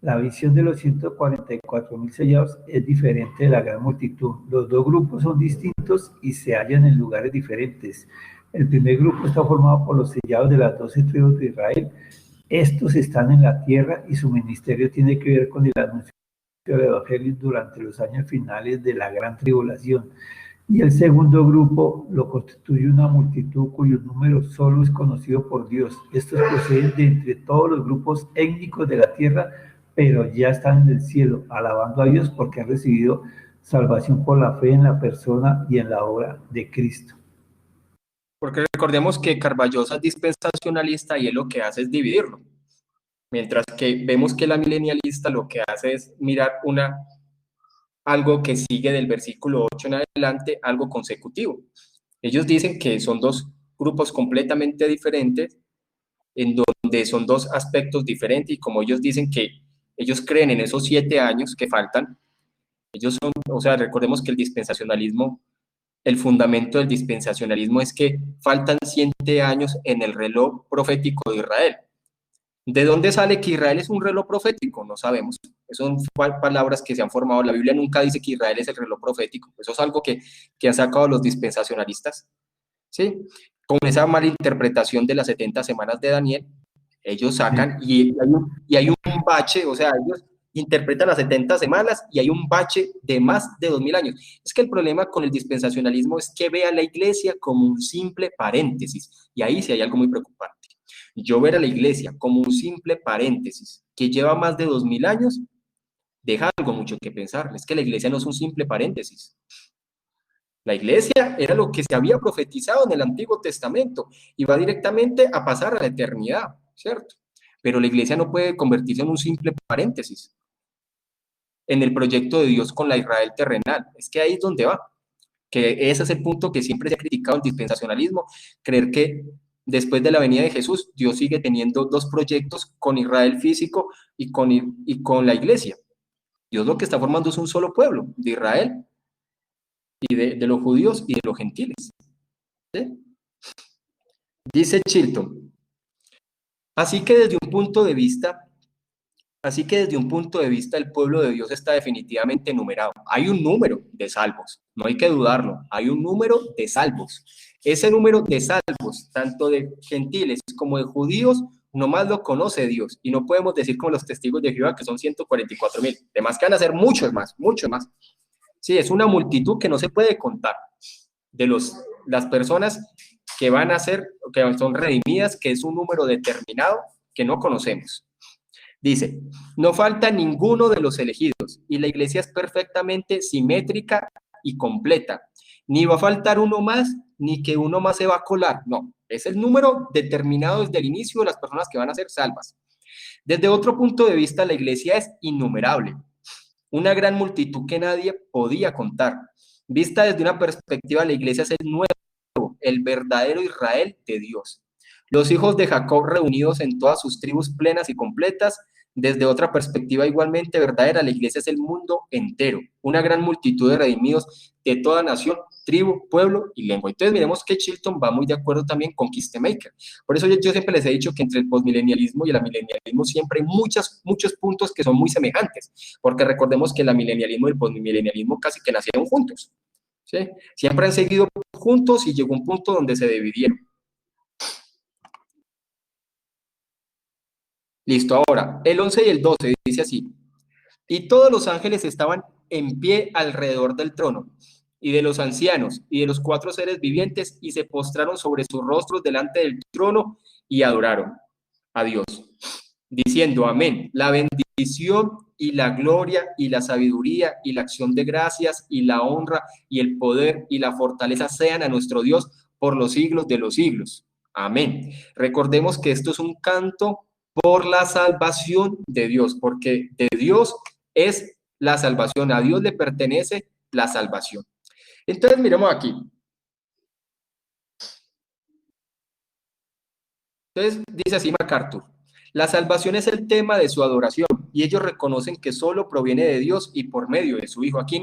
La visión de los 144.000 sellados es diferente de la gran multitud. Los dos grupos son distintos y se hallan en lugares diferentes. El primer grupo está formado por los sellados de las 12 tribus de Israel. Estos están en la tierra y su ministerio tiene que ver con el anuncio del Evangelio durante los años finales de la gran tribulación. Y el segundo grupo lo constituye una multitud cuyo número solo es conocido por Dios. Estos proceden de entre todos los grupos étnicos de la tierra, pero ya están en el cielo, alabando a Dios porque han recibido salvación por la fe en la persona y en la obra de Cristo. Porque recordemos que Carballosa es dispensacionalista y él lo que hace es dividirlo. Mientras que vemos que la milenialista lo que hace es mirar algo que sigue del versículo 8 en adelante, algo consecutivo. Ellos dicen que son dos grupos completamente diferentes, en donde son dos aspectos diferentes, y como ellos dicen que ellos creen en esos 7 años que faltan, ellos son, o sea, recordemos que el dispensacionalismo, el fundamento del dispensacionalismo es que faltan 7 años en el reloj profético de Israel. ¿De dónde sale que Israel es un reloj profético? No sabemos. Son palabras que se han formado. La Biblia nunca dice que Israel es el reloj profético. Eso es algo que han sacado los dispensacionalistas. ¿Sí? Con esa mala interpretación de las 70 semanas de Daniel, ellos sacan y hay un bache, o sea, ellos interpretan las 70 semanas y hay un bache de más de 2000 años. Es que el problema con el dispensacionalismo es que ve a la iglesia como un simple paréntesis, y ahí sí hay algo muy preocupante. Yo ver a la iglesia como un simple paréntesis que lleva más de 2000 años, deja algo mucho que pensar. Es que la iglesia no es un simple paréntesis. La iglesia era lo que se había profetizado en el Antiguo Testamento y va directamente a pasar a la eternidad, ¿cierto? Pero la iglesia no puede convertirse en un simple paréntesis en el proyecto de Dios con la Israel terrenal. Es que ahí es donde va. Que ese es el punto que siempre se ha criticado el dispensacionalismo, creer que después de la venida de Jesús, Dios sigue teniendo dos proyectos con Israel físico y con la iglesia. Dios lo que está formando es un solo pueblo, de Israel y de los judíos y de los gentiles. ¿Sí? Dice Chilton, así que desde un punto de vista el pueblo de Dios está definitivamente numerado. Hay un número de salvos, no hay que dudarlo, hay un número de salvos. Ese número de salvos, tanto de gentiles como de judíos, nomás lo conoce Dios. Y no podemos decir como los testigos de Jehová que son 144.000. Además que van a ser muchos más, muchos más. Sí, es una multitud que no se puede contar de las personas que van a ser, que son redimidas, que es un número determinado que no conocemos. Dice, no falta ninguno de los elegidos y la iglesia es perfectamente simétrica y completa. Ni va a faltar uno más, ni que uno más se va a colar. No, es el número determinado desde el inicio de las personas que van a ser salvas. Desde otro punto de vista, la iglesia es innumerable. Una gran multitud que nadie podía contar. Vista desde una perspectiva, la iglesia es el nuevo, el verdadero Israel de Dios. Los hijos de Jacob reunidos en todas sus tribus plenas y completas, Desde otra perspectiva igualmente verdadera, la iglesia es el mundo entero, una gran multitud de redimidos de toda nación, tribu, pueblo y lengua. Entonces miremos que Chilton va muy de acuerdo también con Kistemaker. Por eso yo siempre les he dicho que entre el postmilenialismo y el amilenialismo siempre hay muchos puntos que son muy semejantes, porque recordemos que el amilenialismo y el postmilenialismo casi que nacieron juntos, ¿sí? Siempre han seguido juntos y llegó un punto donde se dividieron. Listo, ahora, el 11 y el 12 dice así: y todos los ángeles estaban en pie alrededor del trono, y de los ancianos, y de los cuatro seres vivientes, y se postraron sobre sus rostros delante del trono, y adoraron a Dios, diciendo: amén, la bendición, y la gloria, y la sabiduría, y la acción de gracias, y la honra, y el poder, y la fortaleza sean a nuestro Dios por los siglos de los siglos. Amén. Recordemos que esto es un canto por la salvación de Dios, porque de Dios es la salvación, a Dios le pertenece la salvación. Entonces, miremos aquí. Entonces, dice así MacArthur: la salvación es el tema de su adoración, y ellos reconocen que solo proviene de Dios y por medio de su Hijo. Aquí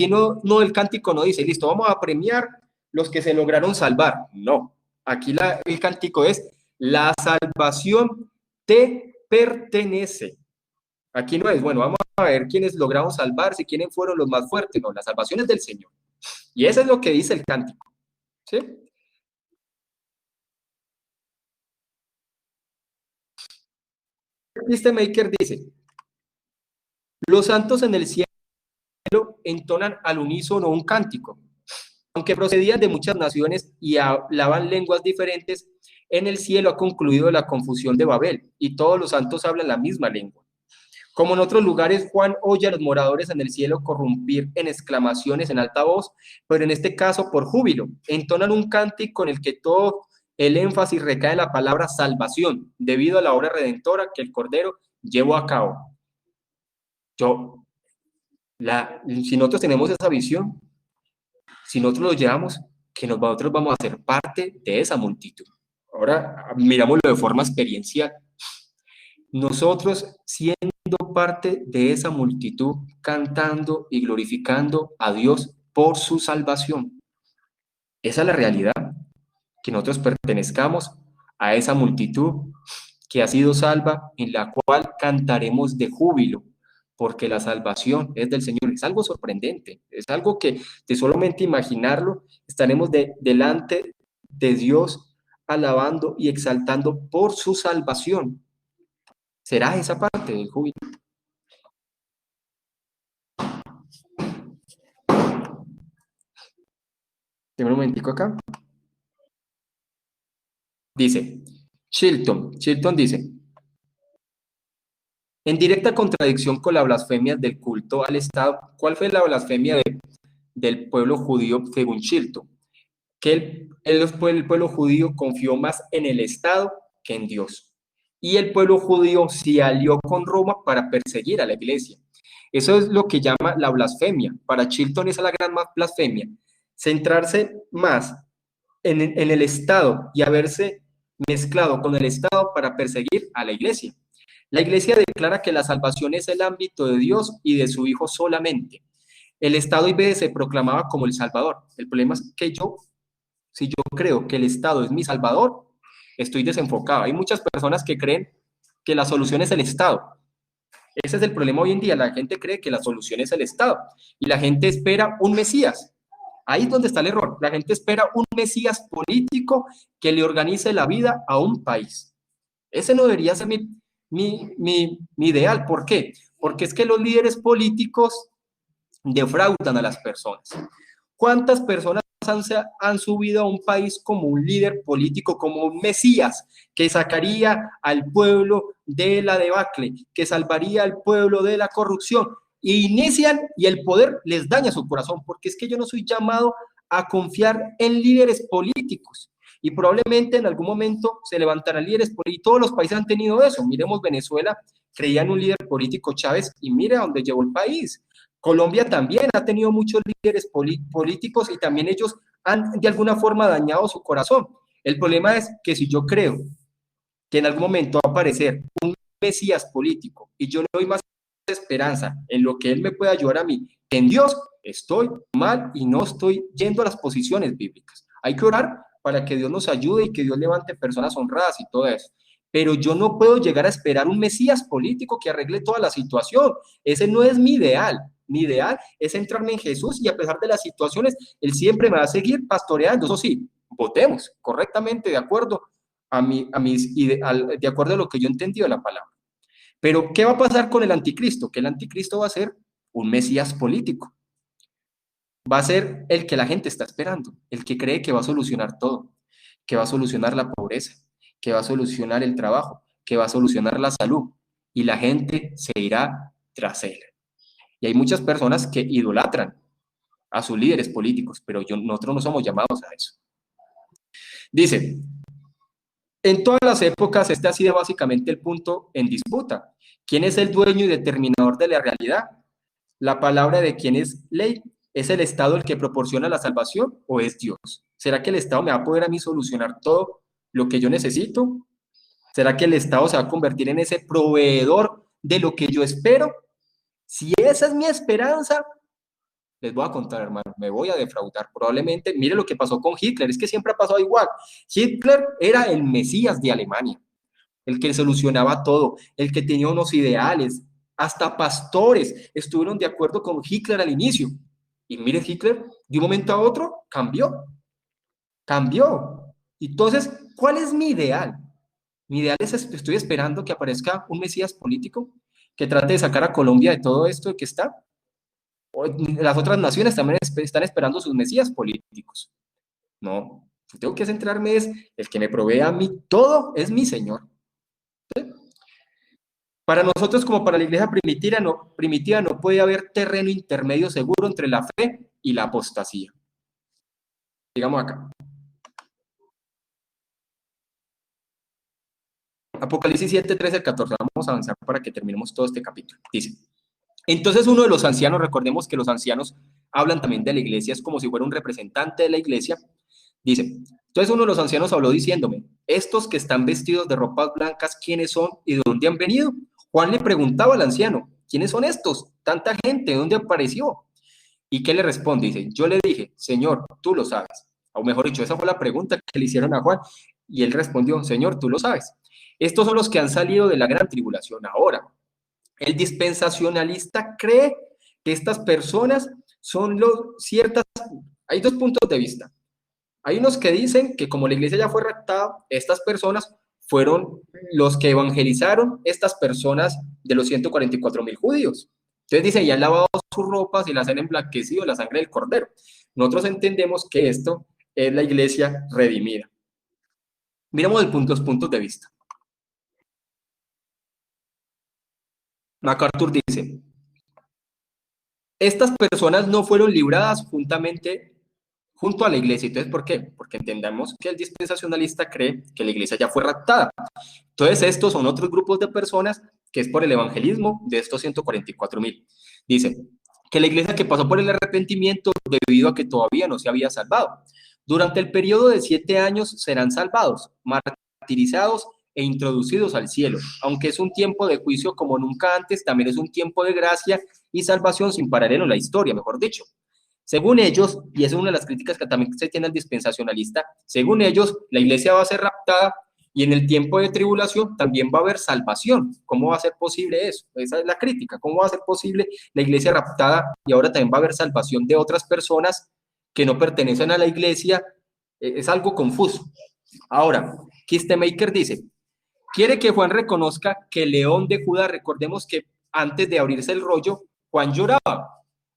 no el cántico no dice, listo, vamos a premiar los que se lograron salvar. No, aquí el cántico es: la salvación te pertenece. Aquí no es, bueno, vamos a ver quiénes lograron salvarse, quiénes fueron los más fuertes. No, la salvación es del Señor. Y eso es lo que dice el cántico, ¿sí? Maker dice: los santos en el cielo entonan al unísono un cántico. Aunque procedían de muchas naciones y hablaban lenguas diferentes, en el cielo ha concluido la confusión de Babel, y todos los santos hablan la misma lengua. Como en otros lugares, Juan oye a los moradores en el cielo corrompir en exclamaciones en alta voz, pero en este caso por júbilo. Entonan un cántico en el que todo el énfasis recae en la palabra salvación, debido a la obra redentora que el Cordero llevó a cabo. Si nosotros tenemos esa visión, si nosotros lo llevamos, que nosotros vamos a ser parte de esa multitud. Ahora mirámoslo de forma experiencial. Nosotros siendo parte de esa multitud, cantando y glorificando a Dios por su salvación. Esa es la realidad, que nosotros pertenezcamos a esa multitud que ha sido salva, en la cual cantaremos de júbilo, porque la salvación es del Señor. Es algo sorprendente, es algo que de solamente imaginarlo, estaremos delante de Dios alabando y exaltando por su salvación. ¿Será esa parte del júbilo? Tengo un momentico acá. Dice, Chilton dice: en directa contradicción con la blasfemia del culto al Estado. ¿Cuál fue la blasfemia del pueblo judío según Chilton? Que el pueblo judío confió más en el Estado que en Dios. Y el pueblo judío se alió con Roma para perseguir a la iglesia. Eso es lo que llama la blasfemia. Para Chilton esa es la gran blasfemia. Centrarse más en el Estado y haberse mezclado con el Estado para perseguir a la iglesia. La iglesia declara que la salvación es el ámbito de Dios y de su Hijo solamente. El Estado IBD se proclamaba como el Salvador. El problema es que si yo creo que el Estado es mi Salvador, estoy desenfocado. Hay muchas personas que creen que la solución es el Estado. Ese es el problema hoy en día. La gente cree que la solución es el Estado y la gente espera un Mesías. Ahí es donde está el error. La gente espera un Mesías político que le organice la vida a un país. Ese no debería ser mi ideal. ¿Por qué? Porque es que los líderes políticos defraudan a las personas. ¿Cuántas personas han subido a un país como un líder político, como un Mesías, que sacaría al pueblo de la debacle, que salvaría al pueblo de la corrupción? Y inician y el poder les daña su corazón, porque es que yo no soy llamado a confiar en líderes políticos. Y probablemente en algún momento se levantarán líderes políticos. Todos los países han tenido eso. Miremos Venezuela, creía en un líder político, Chávez, y mire a dónde llevó el país. Colombia también ha tenido muchos líderes políticos y también ellos han de alguna forma dañado su corazón. El problema es que si yo creo que en algún momento va a aparecer un Mesías político y yo le doy más esperanza en lo que él me puede ayudar a mí que en Dios, estoy mal y no estoy yendo a las posiciones bíblicas. Hay que orar para que Dios nos ayude y que Dios levante personas honradas y todo eso. Pero yo no puedo llegar a esperar un Mesías político que arregle toda la situación. Ese no es mi ideal. Mi ideal es centrarme en Jesús y a pesar de las situaciones, Él siempre me va a seguir pastoreando. Eso sí, votemos correctamente de acuerdo de acuerdo a lo que yo he entendido de la palabra. Pero, ¿qué va a pasar con el anticristo? Que el anticristo va a ser un Mesías político. Va a ser el que la gente está esperando, el que cree que va a solucionar todo, que va a solucionar la pobreza, que va a solucionar el trabajo, que va a solucionar la salud. Y la gente se irá tras él. Y hay muchas personas que idolatran a sus líderes políticos, pero nosotros no somos llamados a eso. Dice, en todas las épocas este ha sido básicamente el punto en disputa. ¿Quién es el dueño y determinador de la realidad? ¿La palabra de quién es ley? ¿Es el Estado el que proporciona la salvación o es Dios? ¿Será que el Estado me va a poder a mí solucionar todo lo que yo necesito? ¿Será que el Estado se va a convertir en ese proveedor de lo que yo espero? Si esa es mi esperanza, les voy a contar, hermano, me voy a defraudar probablemente. Mire lo que pasó con Hitler, es que siempre ha pasado igual. Hitler era el Mesías de Alemania, el que solucionaba todo, el que tenía unos ideales, hasta pastores estuvieron de acuerdo con Hitler al inicio. Y mire, Hitler, de un momento a otro, cambió. Entonces, ¿cuál es mi ideal? Mi ideal es, estoy esperando que aparezca un Mesías político que trate de sacar a Colombia de todo esto que está. Las otras naciones también están esperando sus Mesías políticos. No, yo tengo que centrarme es el que me provee a mí todo, es mi Señor. ¿Sí? Para nosotros, como para la iglesia primitiva, no puede haber terreno intermedio seguro entre la fe y la apostasía. Digamos acá. Apocalipsis 7, 13 al 14. Vamos a avanzar para que terminemos todo este capítulo. Dice, entonces uno de los ancianos, recordemos que los ancianos hablan también de la iglesia, es como si fuera un representante de la iglesia. Dice, entonces uno de los ancianos habló diciéndome, estos que están vestidos de ropas blancas, ¿quiénes son y de dónde han venido? Juan le preguntaba al anciano, ¿quiénes son estos? Tanta gente, ¿de dónde apareció? ¿Y qué le responde? Dice, yo le dije, Señor, tú lo sabes. O mejor dicho, esa fue la pregunta que le hicieron a Juan. Y él respondió, Señor, tú lo sabes. Estos son los que han salido de la gran tribulación. Ahora, el dispensacionalista cree que estas personas son ciertas... Hay dos puntos de vista. Hay unos que dicen que como la iglesia ya fue raptada, estas personas fueron los que evangelizaron estas personas de los 144,000 judíos. Entonces dice, y han lavado sus ropas y las han emblanquecido en la sangre del cordero. Nosotros entendemos que esto es la iglesia redimida. Miramos los puntos de vista. MacArthur dice, estas personas no fueron libradas junto a la iglesia. Entonces, ¿por qué? Porque entendamos que el dispensacionalista cree que la iglesia ya fue raptada. Entonces, estos son otros grupos de personas que es por el evangelismo de estos 144,000. Dice que la iglesia que pasó por el arrepentimiento debido a que todavía no se había salvado. Durante el periodo de 7 años serán salvados, martirizados e introducidos al cielo. Aunque es un tiempo de juicio como nunca antes, también es un tiempo de gracia y salvación sin paralelo en la historia, mejor dicho. Según ellos, y esa es una de las críticas que también se tiene al dispensacionalista, según ellos, la iglesia va a ser raptada y en el tiempo de tribulación también va a haber salvación. ¿Cómo va a ser posible eso? Esa es la crítica. ¿Cómo va a ser posible la iglesia raptada y ahora también va a haber salvación de otras personas que no pertenecen a la iglesia? Es algo confuso. Ahora, Kistemaker dice, quiere que Juan reconozca que el león de Judá, recordemos que antes de abrirse el rollo, Juan lloraba.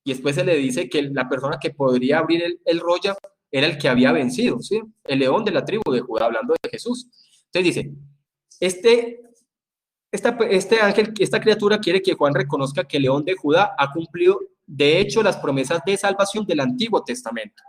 Y después se le dice que la persona que podría abrir el rollo era el que había vencido, ¿sí? El león de la tribu de Judá, hablando de Jesús. Entonces dice, este ángel, esta criatura quiere que Juan reconozca que el león de Judá ha cumplido, de hecho, las promesas de salvación del Antiguo Testamento.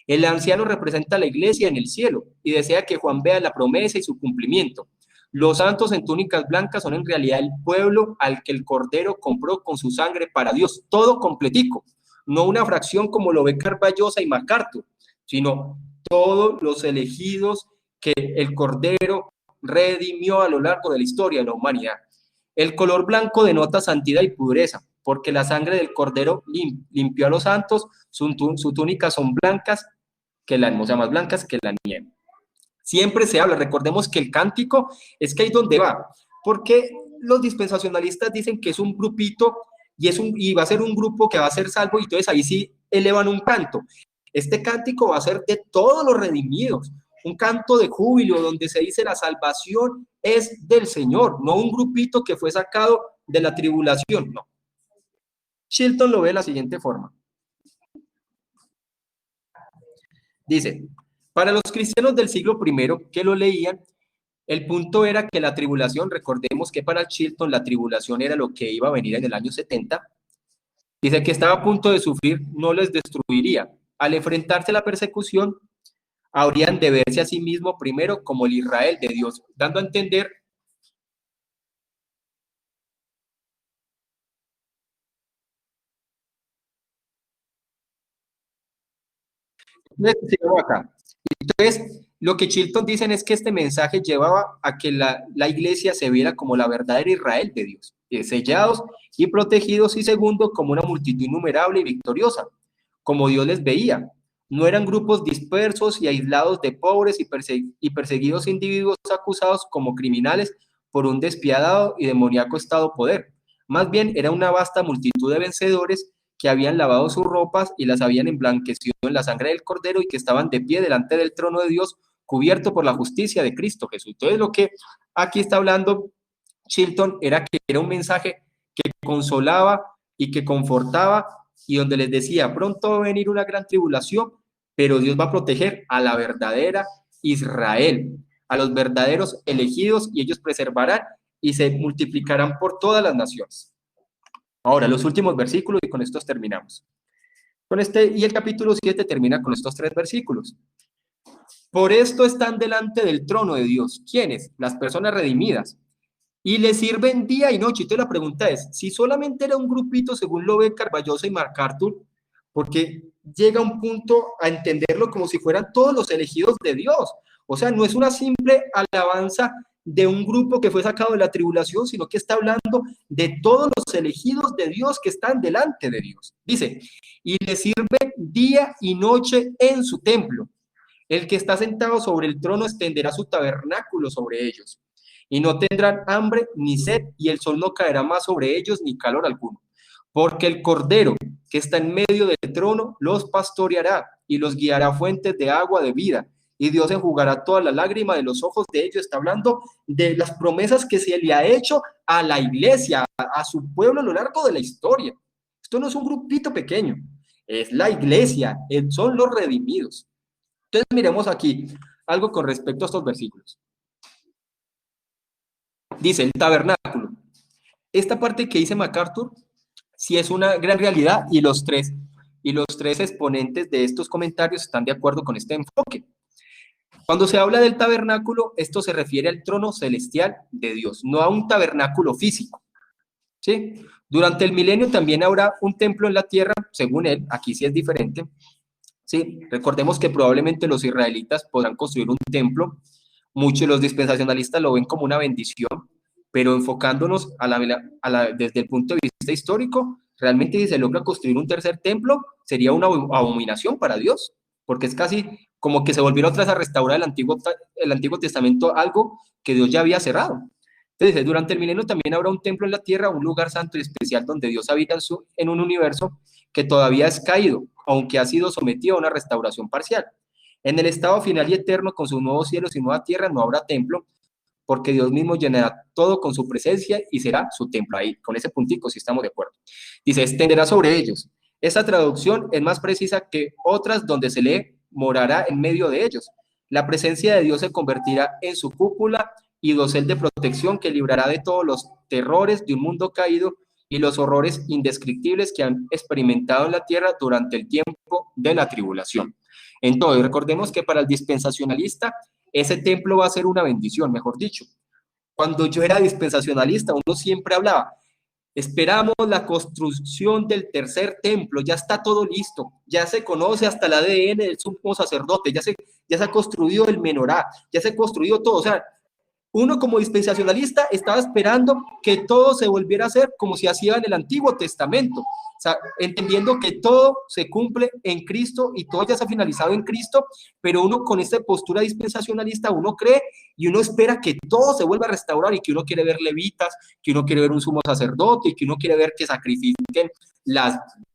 El anciano representa a la iglesia en el cielo y desea que Juan vea la promesa y su cumplimiento. Los santos en túnicas blancas son en realidad el pueblo al que el Cordero compró con su sangre para Dios, todo completico, no una fracción como lo ve Carballosa y MacArthur, sino todos los elegidos que el Cordero redimió a lo largo de la historia de la humanidad. El color blanco denota santidad y pureza, porque la sangre del cordero limpió a los santos, su túnica son blancas, o sea, más blancas que la nieve. Siempre se habla, recordemos que el cántico es que ahí donde va, porque los dispensacionalistas dicen que es un grupito y va a ser un grupo que va a ser salvo, y entonces ahí sí elevan un canto. Este cántico va a ser de todos los redimidos, un canto de júbilo donde se dice la salvación es del Señor, no un grupito que fue sacado de la tribulación, no. Chilton lo ve de la siguiente forma. Dice, para los cristianos del siglo I que lo leían, el punto era que la tribulación, recordemos que para Chilton la tribulación era lo que iba a venir en el año 70, dice que estaba a punto de sufrir, no les destruiría. Al enfrentarse a la persecución, habrían de verse a sí mismos primero como el Israel de Dios, dando a entender acá. Entonces, lo que Chilton dicen es que este mensaje llevaba a que la iglesia se viera como la verdadera Israel de Dios, sellados y protegidos, y segundo, como una multitud innumerable y victoriosa, como Dios les veía. No eran grupos dispersos y aislados de pobres y perseguidos individuos acusados como criminales por un despiadado y demoníaco estado poder. Más bien era una vasta multitud de vencedores que habían lavado sus ropas y las habían emblanquecido en la sangre del Cordero y que estaban de pie delante del trono de Dios, cubierto por la justicia de Cristo Jesús. Entonces, lo que aquí está hablando Chilton era que era un mensaje que consolaba y que confortaba, y donde les decía, pronto va a venir una gran tribulación, pero Dios va a proteger a la verdadera Israel, a los verdaderos elegidos, y ellos preservarán y se multiplicarán por todas las naciones. Ahora, los últimos versículos, y con estos terminamos. Y el capítulo 7 termina con estos 3 versículos. Por esto están delante del trono de Dios. ¿Quiénes? Las personas redimidas. Y le sirven día y noche. Entonces la pregunta es, si solamente era un grupito, según lo ven Carballosa y MacArthur, porque llega un punto a entenderlo como si fueran todos los elegidos de Dios. O sea, no es una simple alabanza de un grupo que fue sacado de la tribulación, sino que está hablando de todos los elegidos de Dios que están delante de Dios. Dice, y le sirve día y noche en su templo. El que está sentado sobre el trono extenderá su tabernáculo sobre ellos, y no tendrán hambre ni sed, y el sol no caerá más sobre ellos ni calor alguno. Porque el Cordero que está en medio del trono los pastoreará y los guiará a fuentes de agua de vida, y Dios enjugará toda la lágrima de los ojos de ellos. Está hablando de las promesas que se le ha hecho a la iglesia, a su pueblo a lo largo de la historia. Esto no es un grupito pequeño, es la iglesia, son los redimidos. Entonces miremos aquí algo con respecto a estos versículos. Dice el tabernáculo. Esta parte que dice MacArthur sí es una gran realidad, y los tres exponentes de estos comentarios están de acuerdo con este enfoque. Cuando se habla del tabernáculo, esto se refiere al trono celestial de Dios, no a un tabernáculo físico. ¿Sí? Durante el milenio también habrá un templo en la tierra, según él, aquí sí es diferente. ¿Sí? Recordemos que probablemente los israelitas podrán construir un templo, muchos de los dispensacionalistas lo ven como una bendición, pero enfocándonos desde el punto de vista histórico, realmente si se logra construir un tercer templo, sería una abominación para Dios, porque es casi como que se volviera otra vez a restaurar el Antiguo Testamento, algo que Dios ya había cerrado. Entonces, durante el milenio también habrá un templo en la tierra, un lugar santo y especial donde Dios habita en un universo que todavía es caído, aunque ha sido sometido a una restauración parcial. En el estado final y eterno, con sus nuevos cielos y nueva tierra, no habrá templo, porque Dios mismo llenará todo con su presencia y será su templo. Ahí, con ese puntico, si estamos de acuerdo. Dice, extenderá sobre ellos. Esta traducción es más precisa que otras donde se lee, morará en medio de ellos. La presencia de Dios se convertirá en su cúpula y dosel de protección que librará de todos los terrores de un mundo caído y los horrores indescriptibles que han experimentado en la tierra durante el tiempo de la tribulación. Entonces, recordemos que para el dispensacionalista, ese templo va a ser una bendición, mejor dicho. Cuando yo era dispensacionalista, uno siempre hablaba, esperamos la construcción del tercer templo, ya está todo listo, ya se conoce hasta el ADN del sumo sacerdote, ya se ha construido el menorá, ya se ha construido todo, o sea, Uno como dispensacionalista estaba esperando que todo se volviera a hacer como se hacía en el Antiguo Testamento, o sea, entendiendo que todo se cumple en Cristo y todo ya se ha finalizado en Cristo, pero uno con esta postura dispensacionalista, uno cree y uno espera que todo se vuelva a restaurar y que uno quiere ver levitas, que uno quiere ver un sumo sacerdote y que uno quiere ver que sacrifiquen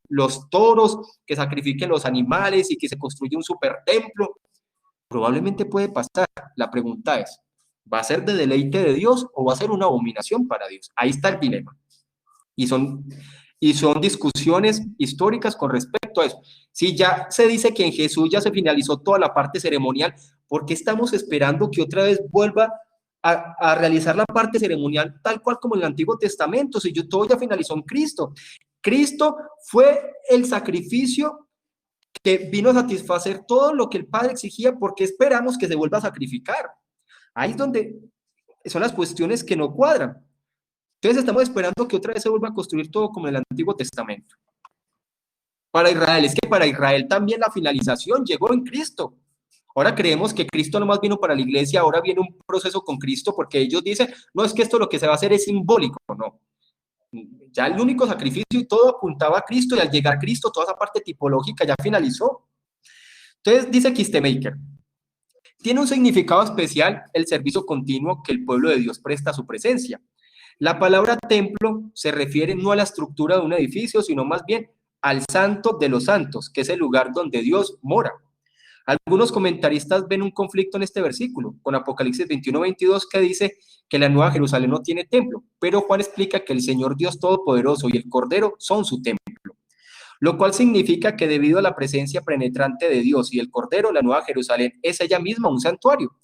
los toros, que sacrifiquen los animales y que se construya un super templo. Probablemente puede pasar. La pregunta es, ¿va a ser de deleite de Dios o va a ser una abominación para Dios? Ahí está el dilema. Y son discusiones históricas con respecto a eso. Si ya se dice que en Jesús ya se finalizó toda la parte ceremonial, ¿por qué estamos esperando que otra vez vuelva a realizar la parte ceremonial tal cual como en el Antiguo Testamento? Si todo ya finalizó en Cristo. Cristo fue el sacrificio que vino a satisfacer todo lo que el Padre exigía. ¿Por qué esperamos que se vuelva a sacrificar? Ahí es donde son las cuestiones que no cuadran. Entonces estamos esperando que otra vez se vuelva a construir todo como en el Antiguo Testamento. Para Israel, es que para Israel también la finalización llegó en Cristo. Ahora creemos que Cristo nomás vino para la iglesia, ahora viene un proceso con Cristo, porque ellos dicen, no, es que esto lo que se va a hacer es simbólico, no. Ya el único sacrificio y todo apuntaba a Cristo, y al llegar Cristo, toda esa parte tipológica ya finalizó. Entonces dice Kistemaker, tiene un significado especial el servicio continuo que el pueblo de Dios presta a su presencia. La palabra templo se refiere no a la estructura de un edificio, sino más bien al santo de los santos, que es el lugar donde Dios mora. Algunos comentaristas ven un conflicto en este versículo, con Apocalipsis 21-22, que dice que la Nueva Jerusalén no tiene templo, pero Juan explica que el Señor Dios Todopoderoso y el Cordero son su templo, lo cual significa que debido a la presencia penetrante de Dios y el Cordero, la Nueva Jerusalén es ella misma un santuario.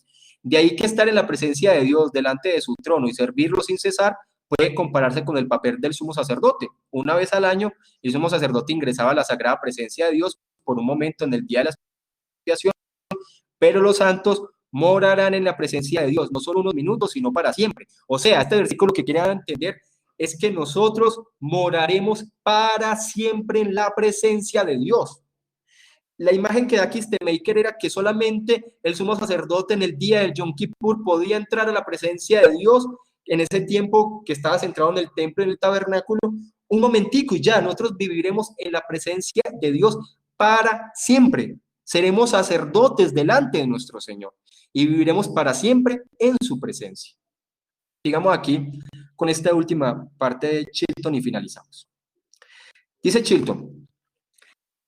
De ahí que estar en la presencia de Dios delante de su trono y servirlo sin cesar puede compararse con el papel del sumo sacerdote. Una vez al año, el sumo sacerdote ingresaba a la sagrada presencia de Dios por un momento en el día de la expiación, pero los santos morarán en la presencia de Dios, no solo unos minutos, sino para siempre. O sea, este versículo que quería entender es que nosotros moraremos para siempre en la presencia de Dios. La imagen que da Kistemaker era que solamente el sumo sacerdote en el día del Yom Kippur podía entrar a la presencia de Dios en ese tiempo que estaba centrado en el templo, en el tabernáculo, un momentico y ya nosotros viviremos en la presencia de Dios para siempre. Seremos sacerdotes delante de nuestro Señor y viviremos para siempre en su presencia. Sigamos aquí con esta última parte de Chilton y finalizamos. Dice Chilton,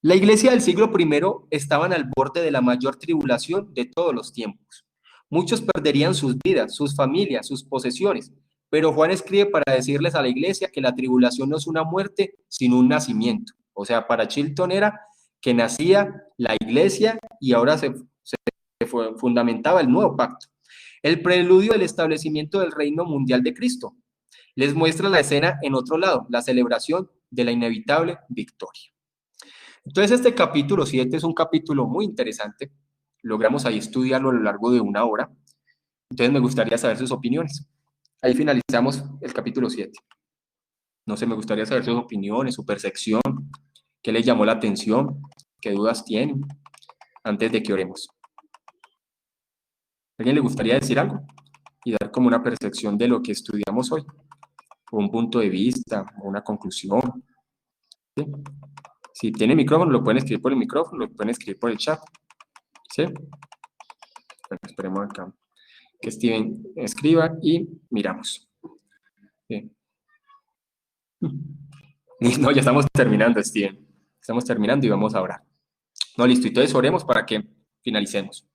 la iglesia del siglo I estaban al borde de la mayor tribulación de todos los tiempos. Muchos perderían sus vidas, sus familias, sus posesiones, pero Juan escribe para decirles a la iglesia que la tribulación no es una muerte, sino un nacimiento. O sea, para Chilton era que nacía la iglesia y ahora se fundamentaba el nuevo pacto. El preludio del establecimiento del reino mundial de Cristo. Les muestra la escena en otro lado, la celebración de la inevitable victoria. Entonces este capítulo 7 es un capítulo muy interesante. Logramos ahí estudiarlo a lo largo de una hora. Entonces me gustaría saber sus opiniones. Ahí finalizamos el capítulo 7. No sé, me gustaría saber sus opiniones, su percepción, qué les llamó la atención, qué dudas tienen, antes de que oremos. ¿A alguien le gustaría decir algo? Y dar como una percepción de lo que estudiamos hoy, o un punto de vista, o una conclusión. ¿Sí? Si tiene micrófono, lo pueden escribir por el micrófono, lo pueden escribir por el chat. ¿Sí? Bueno, esperemos acá que Steven escriba y miramos. ¿Sí? No, ya estamos terminando, Steven. Estamos terminando y vamos a orar. No, listo. Entonces oremos para que finalicemos.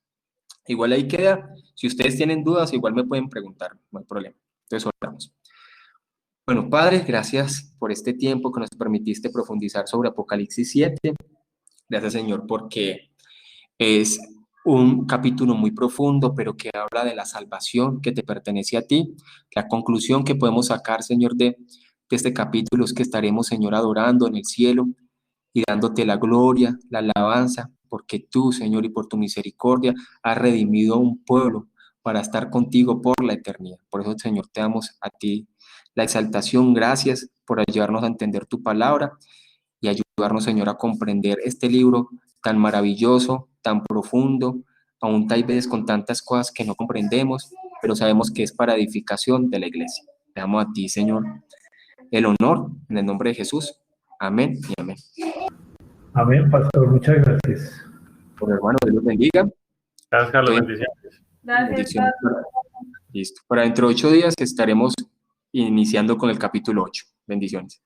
Igual ahí queda. Si ustedes tienen dudas, igual me pueden preguntar. No hay problema. Entonces oramos. Bueno, Padre, gracias por este tiempo que nos permitiste profundizar sobre Apocalipsis 7. Gracias, Señor, porque es un capítulo muy profundo, pero que habla de la salvación que te pertenece a ti. La conclusión que podemos sacar, Señor, de este capítulo es que estaremos, Señor, adorando en el cielo y dándote la gloria, la alabanza, porque tú, Señor, y por tu misericordia has redimido a un pueblo para estar contigo por la eternidad. Por eso, Señor, te damos a ti la exaltación. Gracias por ayudarnos a entender tu palabra y ayudarnos, Señor, a comprender este libro tan maravilloso, tan profundo, aún tal vez con tantas cosas que no comprendemos, pero sabemos que es para edificación de la iglesia. Te damos a ti, Señor, el honor en el nombre de Jesús. Amén y amén. Amén, pastor, muchas gracias. Por hermano, Dios los bendiga. Gracias, Carlos. Entonces, Bendiciones. Gracias, bendiciones. Pablo. Listo. Para dentro de 8 días estaremos iniciando con el capítulo 8. Bendiciones.